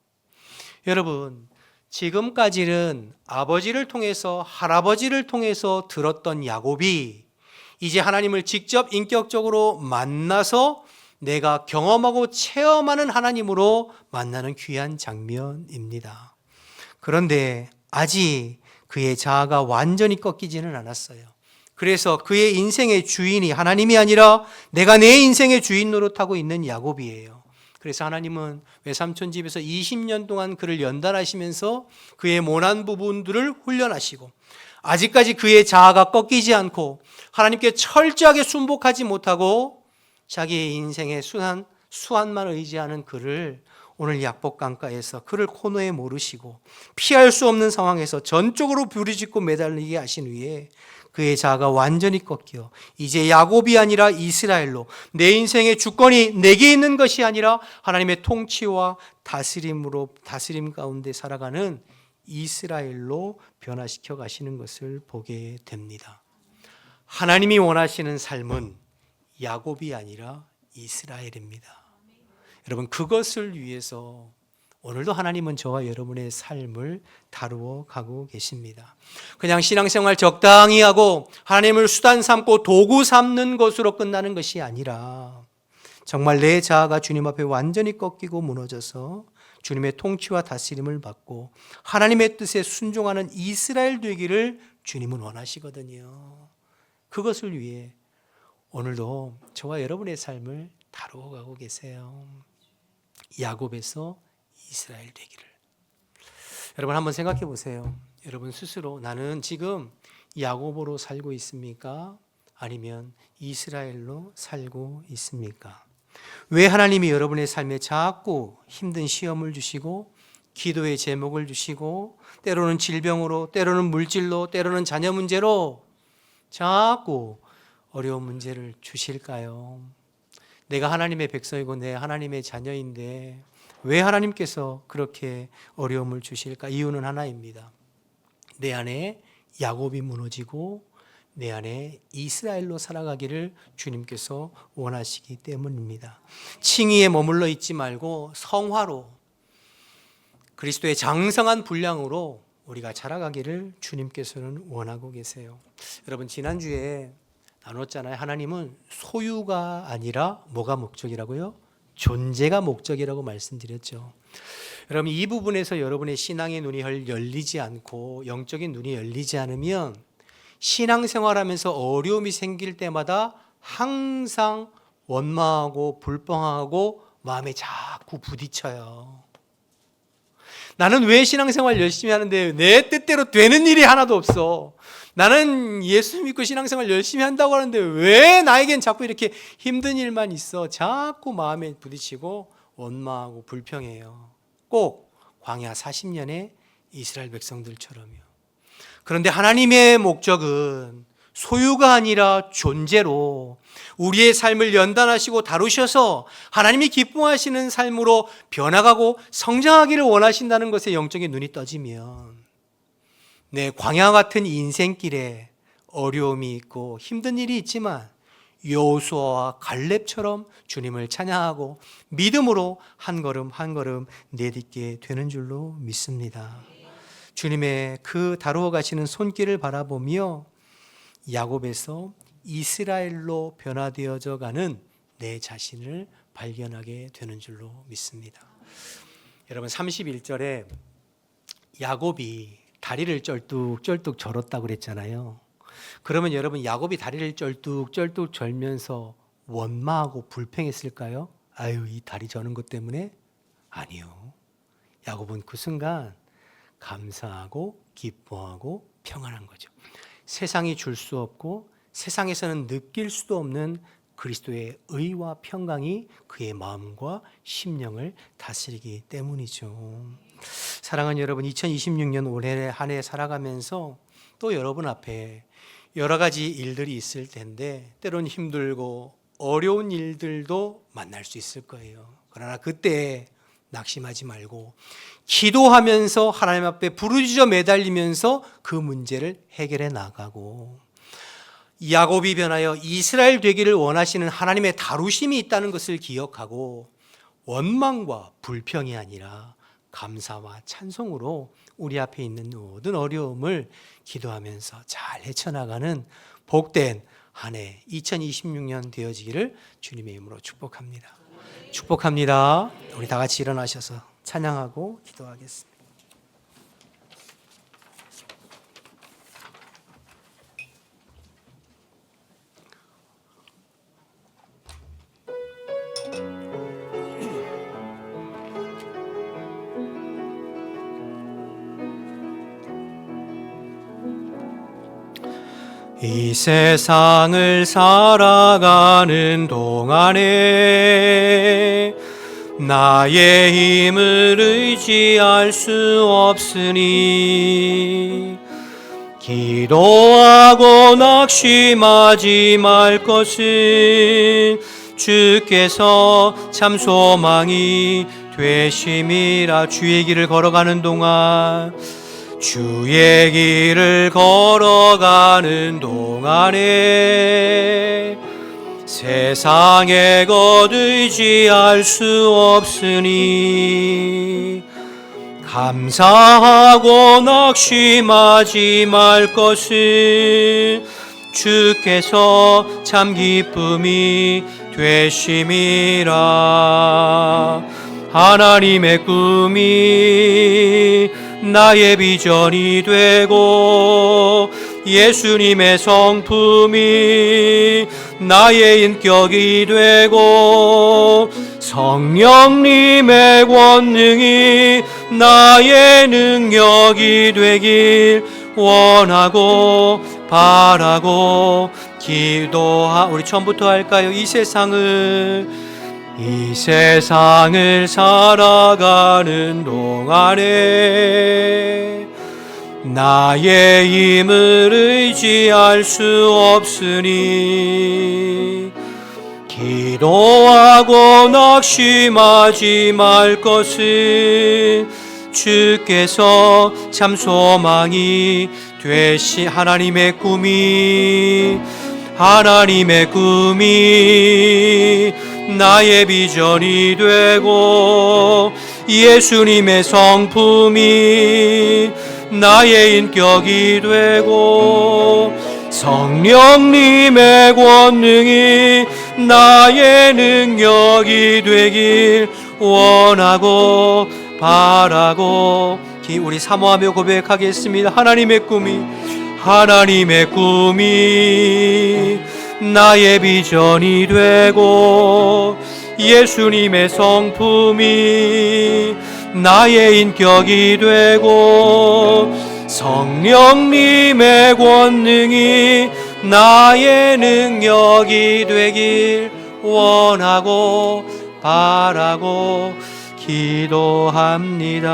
여러분, 지금까지는 아버지를 통해서 할아버지를 통해서 들었던 야곱이 이제 하나님을 직접 인격적으로 만나서 내가 경험하고 체험하는 하나님으로 만나는 귀한 장면입니다. 그런데 아직 그의 자아가 완전히 꺾이지는 않았어요. 그래서 그의 인생의 주인이 하나님이 아니라 내가 내 인생의 주인 노릇하고 있는 야곱이에요. 그래서 하나님은 외삼촌 집에서 20년 동안 그를 연단하시면서 그의 모난 부분들을 훈련하시고, 아직까지 그의 자아가 꺾이지 않고 하나님께 철저하게 순복하지 못하고 자기의 인생의 수완만 의지하는 그를 오늘 약복강가에서 그를 코너에 모르시고 피할 수 없는 상황에서 전적으로 부르짖고 매달리게 하신 후에 그의 자아가 완전히 꺾여 이제 야곱이 아니라 이스라엘로, 내 인생의 주권이 내게 있는 것이 아니라 하나님의 통치와 다스림 가운데 살아가는 이스라엘로 변화시켜 가시는 것을 보게 됩니다. 하나님이 원하시는 삶은 야곱이 아니라 이스라엘입니다. 여러분, 그것을 위해서 오늘도 하나님은 저와 여러분의 삶을 다루어 가고 계십니다. 그냥 신앙생활 적당히 하고 하나님을 수단 삼고 도구 삼는 것으로 끝나는 것이 아니라 정말 내 자아가 주님 앞에 완전히 꺾이고 무너져서 주님의 통치와 다스림을 받고 하나님의 뜻에 순종하는 이스라엘 되기를 주님은 원하시거든요. 그것을 위해 오늘도 저와 여러분의 삶을 다루어 가고 계세요. 야곱에서 이스라엘 되기를. 여러분, 한번 생각해 보세요. 여러분 스스로 나는 지금 야곱으로 살고 있습니까? 아니면 이스라엘로 살고 있습니까? 왜 하나님이 여러분의 삶에 자꾸 힘든 시험을 주시고 기도의 제목을 주시고 때로는 질병으로, 때로는 물질로, 때로는 자녀 문제로 자꾸 어려운 문제를 주실까요? 내가 하나님의 백성이고 내 하나님의 자녀인데 왜 하나님께서 그렇게 어려움을 주실까? 이유는 하나입니다. 내 안에 야곱이 무너지고 내 안에 이스라엘로 살아가기를 주님께서 원하시기 때문입니다. 칭의에 머물러 있지 말고 성화로 그리스도의 장성한 분량으로 우리가 자라가기를 주님께서는 원하고 계세요. 여러분, 지난주에 나눴잖아요. 하나님은 소유가 아니라 뭐가 목적이라고요? 존재가 목적이라고 말씀드렸죠. 여러분, 이 부분에서 여러분의 신앙의 눈이 열리지 않고 영적인 눈이 열리지 않으면 신앙생활하면서 어려움이 생길 때마다 항상 원망하고 불평하고 마음에 자꾸 부딪혀요. 나는 왜 신앙생활 열심히 하는데 내 뜻대로 되는 일이 하나도 없어. 나는 예수 믿고 신앙생활 열심히 한다고 하는데 왜 나에겐 자꾸 이렇게 힘든 일만 있어. 자꾸 마음에 부딪히고 원망하고 불평해요. 꼭 광야 40년의 이스라엘 백성들처럼요. 그런데 하나님의 목적은 소유가 아니라 존재로 우리의 삶을 연단하시고 다루셔서 하나님이 기뻐하시는 삶으로 변화가고 성장하기를 원하신다는 것에 영적인 눈이 떠지면 내 광야 같은 인생길에 어려움이 있고 힘든 일이 있지만 여호수아와 갈렙처럼 주님을 찬양하고 믿음으로 한 걸음 한 걸음 내딛게 되는 줄로 믿습니다. 주님의 그 다루어 가시는 손길을 바라보며 야곱에서 이스라엘로 변화되어져 가는 내 자신을 발견하게 되는 줄로 믿습니다. 여러분, 31절에 야곱이 다리를 쩔뚝쩔뚝 절었다고 그랬잖아요. 그러면 여러분, 야곱이 다리를 쩔뚝쩔뚝 절면서 원망하고 불평했을까요? 아유, 이 다리 저는 것 때문에? 아니요. 야곱은 그 순간 감사하고 기뻐하고 평안한 거죠. 세상이 줄 수 없고 세상에서는 느낄 수도 없는 그리스도의 의와 평강이 그의 마음과 심령을 다스리기 때문이죠. 사랑하는 여러분, 2026년 올해 한 해 살아가면서 또 여러분 앞에 여러 가지 일들이 있을 텐데 때론 힘들고 어려운 일들도 만날 수 있을 거예요. 그러나 그때 낙심하지 말고 기도하면서 하나님 앞에 부르짖어 매달리면서 그 문제를 해결해 나가고, 야곱이 변하여 이스라엘 되기를 원하시는 하나님의 다루심이 있다는 것을 기억하고 원망과 불평이 아니라 감사와 찬송으로 우리 앞에 있는 모든 어려움을 기도하면서 잘 헤쳐나가는 복된 한 해 2026년 되어지기를 주님의 이름으로 축복합니다. 축복합니다. 우리 다 같이 일어나셔서 찬양하고 기도하겠습니다. 이 세상을 살아가는 동안에 나의 힘을 의지할 수 없으니 기도하고 낙심하지 말 것은 주께서 참 소망이 되심이라. 주의 길을 걸어가는 동안, 주의 길을 걸어가는 동안에 세상에 것 의지할 수 없으니 감사하고 낙심하지 말 것은 주께서 참 기쁨이 되심이라. 하나님의 꿈이 나의 비전이 되고 예수님의 성품이 나의 인격이 되고 성령님의 권능이 나의 능력이 되길 원하고 바라고 우리 처음부터 할까요? 이 세상을 살아가는 동안에 나의 힘을 의지할 수 없으니 기도하고 낙심하지 말 것은 주께서 참 소망이 되시 하나님의 꿈이 나의 비전이 되고 예수님의 성품이 나의 인격이 되고 성령님의 권능이 나의 능력이 되길 원하고 바라고 우리 사모하며 고백하겠습니다. 하나님의 꿈이 나의 비전이 되고 예수님의 성품이 나의 인격이 되고 성령님의 권능이 나의 능력이 되길 원하고 바라고 기도합니다.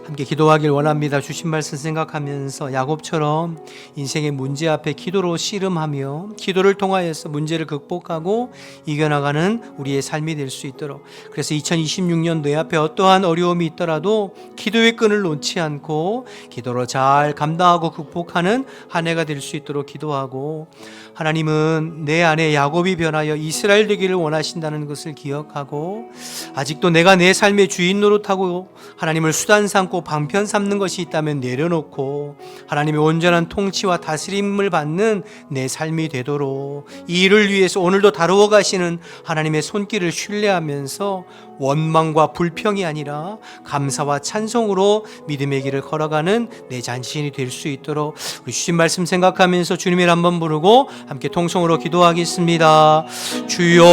함께 기도하길 원합니다. 주신 말씀 생각하면서 야곱처럼 인생의 문제 앞에 기도로 씨름하며 기도를 통하여서 문제를 극복하고 이겨나가는 우리의 삶이 될 수 있도록, 그래서 2026년 내 앞에 어떠한 어려움이 있더라도 기도의 끈을 놓지 않고 기도로 잘 감당하고 극복하는 한 해가 될 수 있도록 기도하고, 하나님은 내 안에 야곱이 변하여 이스라엘 되기를 원하신다는 것을 기억하고, 아직도 내가 내 삶의 주인 노릇하고 하나님을 수단 삼고 방편 삼는 것이 있다면 내려놓고 하나님의 온전한 통치와 다스림을 받는 내 삶이 되도록 이 일을 위해서 오늘도 다루어 가시는 하나님의 손길을 신뢰하면서 원망과 불평이 아니라 감사와 찬송으로 믿음의 길을 걸어가는 내 자신이 될 수 있도록 우리 주신 말씀 생각하면서 주님을 한번 부르고 함께 통성으로 기도하겠습니다. 주여,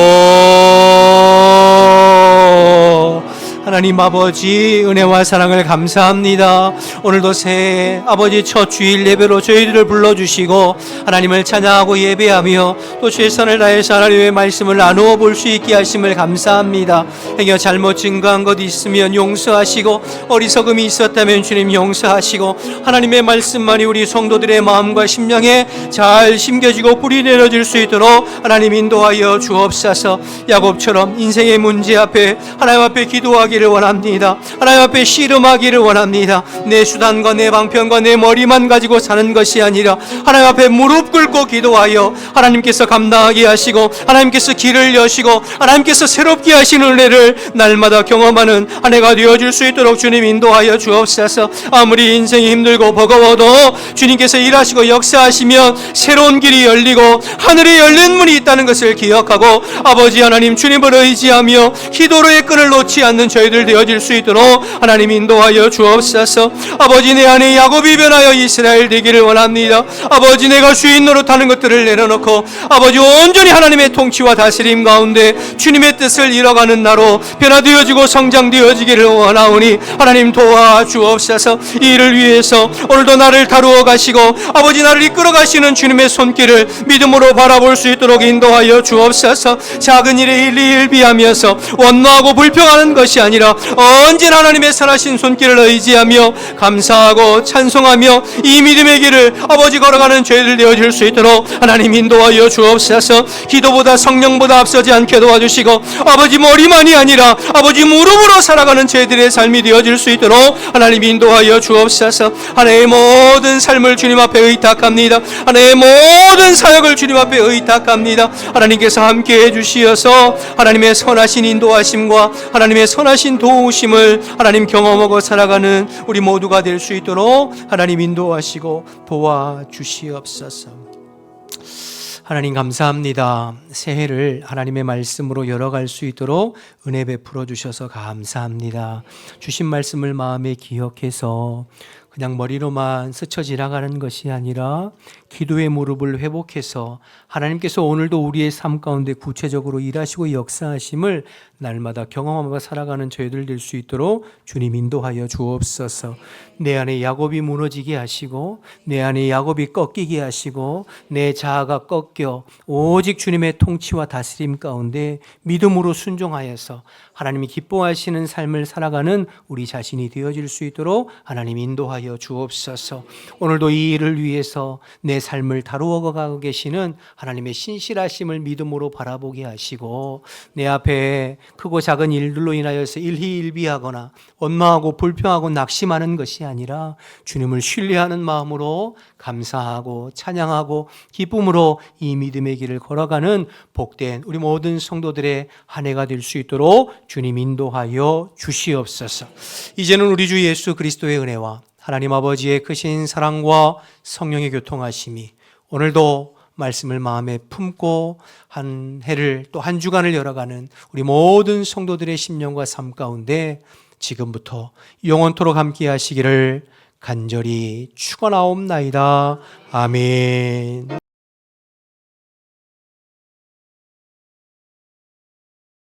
하나님 아버지 은혜와 사랑을 감사합니다. 오늘도 새해 아버지 첫 주일 예배로 저희들을 불러주시고 하나님을 찬양하고 예배하며 또 최선을 다해서 하나님의 말씀을 나누어 볼 수 있게 하심을 감사합니다. 행여 잘못 증거한 것 있으면 용서하시고 어리석음이 있었다면 주님 용서하시고 하나님의 말씀만이 우리 성도들의 마음과 심령에 잘 심겨지고 뿌리 내려질 수 있도록 하나님 인도하여 주옵소서. 야곱처럼 인생의 문제 앞에 하나님 앞에 기도하기를 원합니다. 하나님 앞에 씨름하기를 원합니다. 내 수단과 내 방편과 내 머리만 가지고 사는 것이 아니라 하나님 앞에 무릎 꿇고 기도하여 하나님께서 감당하게 하시고 하나님께서 길을 여시고 하나님께서 새롭게 하시는 은혜를 날마다 경험하는 한 해가 되어줄 수 있도록 주님 인도하여 주옵소서. 아무리 인생이 힘들고 버거워도 주님께서 일하시고 역사하시면 새로운 길이 열리고 하늘에 열린 문이 있다는 것을 기억하고 아버지 하나님 주님을 의지하며 기도로의 끈을 놓지 않는 저희들 되어질 수 있도록 하나님 인도하여 주옵소서. 아버지 내 안에 야곱이 변하여 이스라엘 되기를 원합니다. 아버지 내가 주인 노릇하는 것들을 내려놓고 아버지 온전히 하나님의 통치와 다스림 가운데 주님의 뜻을 이뤄가는 나로 변화되어지고 성장되어지기를 원하오니 하나님 도와주옵소서. 이 일을 위해서 오늘도 나를 다루어 가시고 아버지 나를 이끌어 가시는 주님의 손길을 믿음으로 바라볼 수 있도록 인도하여 주옵소서. 작은 일에 일일비하면서 원망하고 불평하는 것이 아니라 언제나 하나님의 선하신 손길을 의지하며 감사하고 찬송하며 이 믿음의 길을 아버지 걸어가는 저희들 되어질 수 있도록 하나님 인도하여 주옵소서. 기도보다 성령보다 앞서지 않게 도와주시고 아버지 머리만이 아니라 아버지 무릎으로 살아가는 저희들의 삶이 되어질 수 있도록 하나님 인도하여 주옵소서. 하나님의 모든 삶을 주님 앞에 의탁합니다. 하나님의 모든 사역을 주님 앞에 의탁합니다. 하나님께서 함께해 주시어서 하나님의 선하신 인도하심과 하나님의 선하신 도우심을 하나님 경험하고 살아가는 우리 모두가 될 수 있도록 하나님 인도하시고 도와주시옵소서. 하나님 감사합니다. 새해를 하나님의 말씀으로 열어갈 수 있도록 은혜 베풀어 주셔서 감사합니다. 주신 말씀을 마음에 기억해서 그냥 머리로만 스쳐 지나가는 것이 아니라 기도의 무릎을 회복해서 하나님께서 오늘도 우리의 삶 가운데 구체적으로 일하시고 역사하심을 날마다 경험하며 살아가는 저희들 될 수 있도록 주님 인도하여 주옵소서. 내 안에 야곱이 무너지게 하시고 내 안에 야곱이 꺾이게 하시고 내 자아가 꺾여 오직 주님의 통치와 다스림 가운데 믿음으로 순종하여서 하나님이 기뻐하시는 삶을 살아가는 우리 자신이 되어질 수 있도록 하나님 인도하여 인도하여 주옵소서. 오늘도 이 일을 위해서 내 삶을 다루어 가고 계시는 하나님의 신실하심을 믿음으로 바라보게 하시고, 내 앞에 크고 작은 일들로 인하여서 일희일비하거나 원망하고 불평하고 낙심하는 것이 아니라 주님을 신뢰하는 마음으로 감사하고 찬양하고 기쁨으로 이 믿음의 길을 걸어가는 복된 우리 모든 성도들의 한 해가 될 수 있도록 주님 인도하여 주시옵소서. 이제는 우리 주 예수 그리스도의 은혜와 하나님 아버지의 크신 사랑과 성령의 교통하심이 오늘도 말씀을 마음에 품고 한 해를 또 한 주간을 열어가는 우리 모든 성도들의 심령과 삶 가운데 지금부터 영원토록 함께 하시기를 간절히 축원하옵나이다. 아멘.